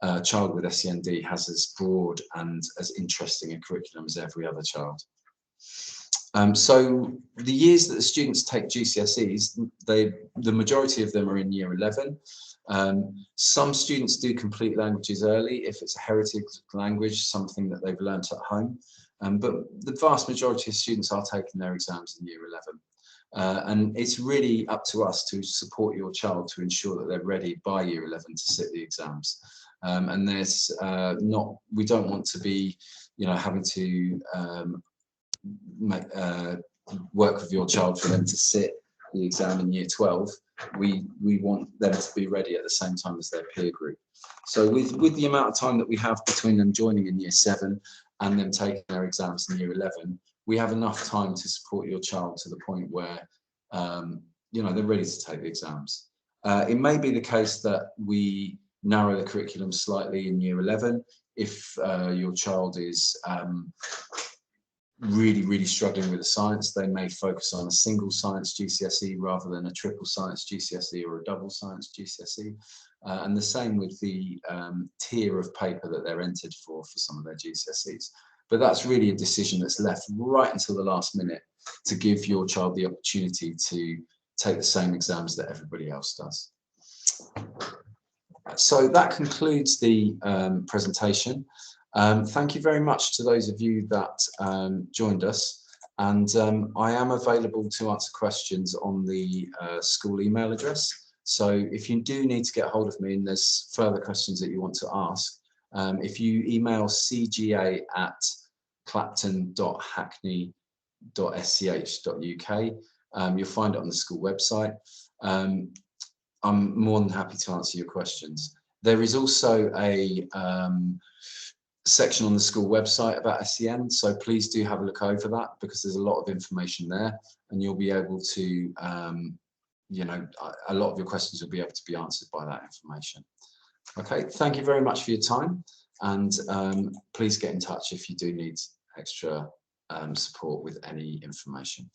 a child with SEND has as broad and as interesting a curriculum as every other child. So the years that the students take GCSEs, the majority of them are in year 11. Some students do complete languages early if it's a heritage language, something that they've learnt at home. But the vast majority of students are taking their exams in year 11. And it's really up to us to support your child to ensure that they're ready by year 11 to sit the exams. And there's we don't want to be, you know, having to work with your child for them to sit the exam in year 12. We want them to be ready at the same time as their peer group. So with the amount of time that we have between them joining in year 7 and them taking their exams in year 11, we have enough time to support your child to the point where you know, they're ready to take the exams. It may be the case that we narrow the curriculum slightly in year 11 if your child is really struggling with the science. They may focus on a single science GCSE rather than a triple science GCSE or a double science GCSE. And the same with the tier of paper that they're entered for some of their GCSEs. but that's really a decision that's left right until the last minute to give your child the opportunity to take the same exams that everybody else does. So that concludes the presentation. Thank you very much to those of you that joined us, and I am available to answer questions on the school email address. So if you do need to get hold of me and there's further questions that you want to ask, if you email cga@clapton.hackney.sch.uk, you'll find it on the school website. I'm more than happy to answer your questions. There is also a section on the school website about SEN, so please do have a look over that, because there's a lot of information there, and you'll be able to, you know, a lot of your questions will be able to be answered by that information. Okay, thank you very much for your time, and please get in touch if you do need extra support with any information.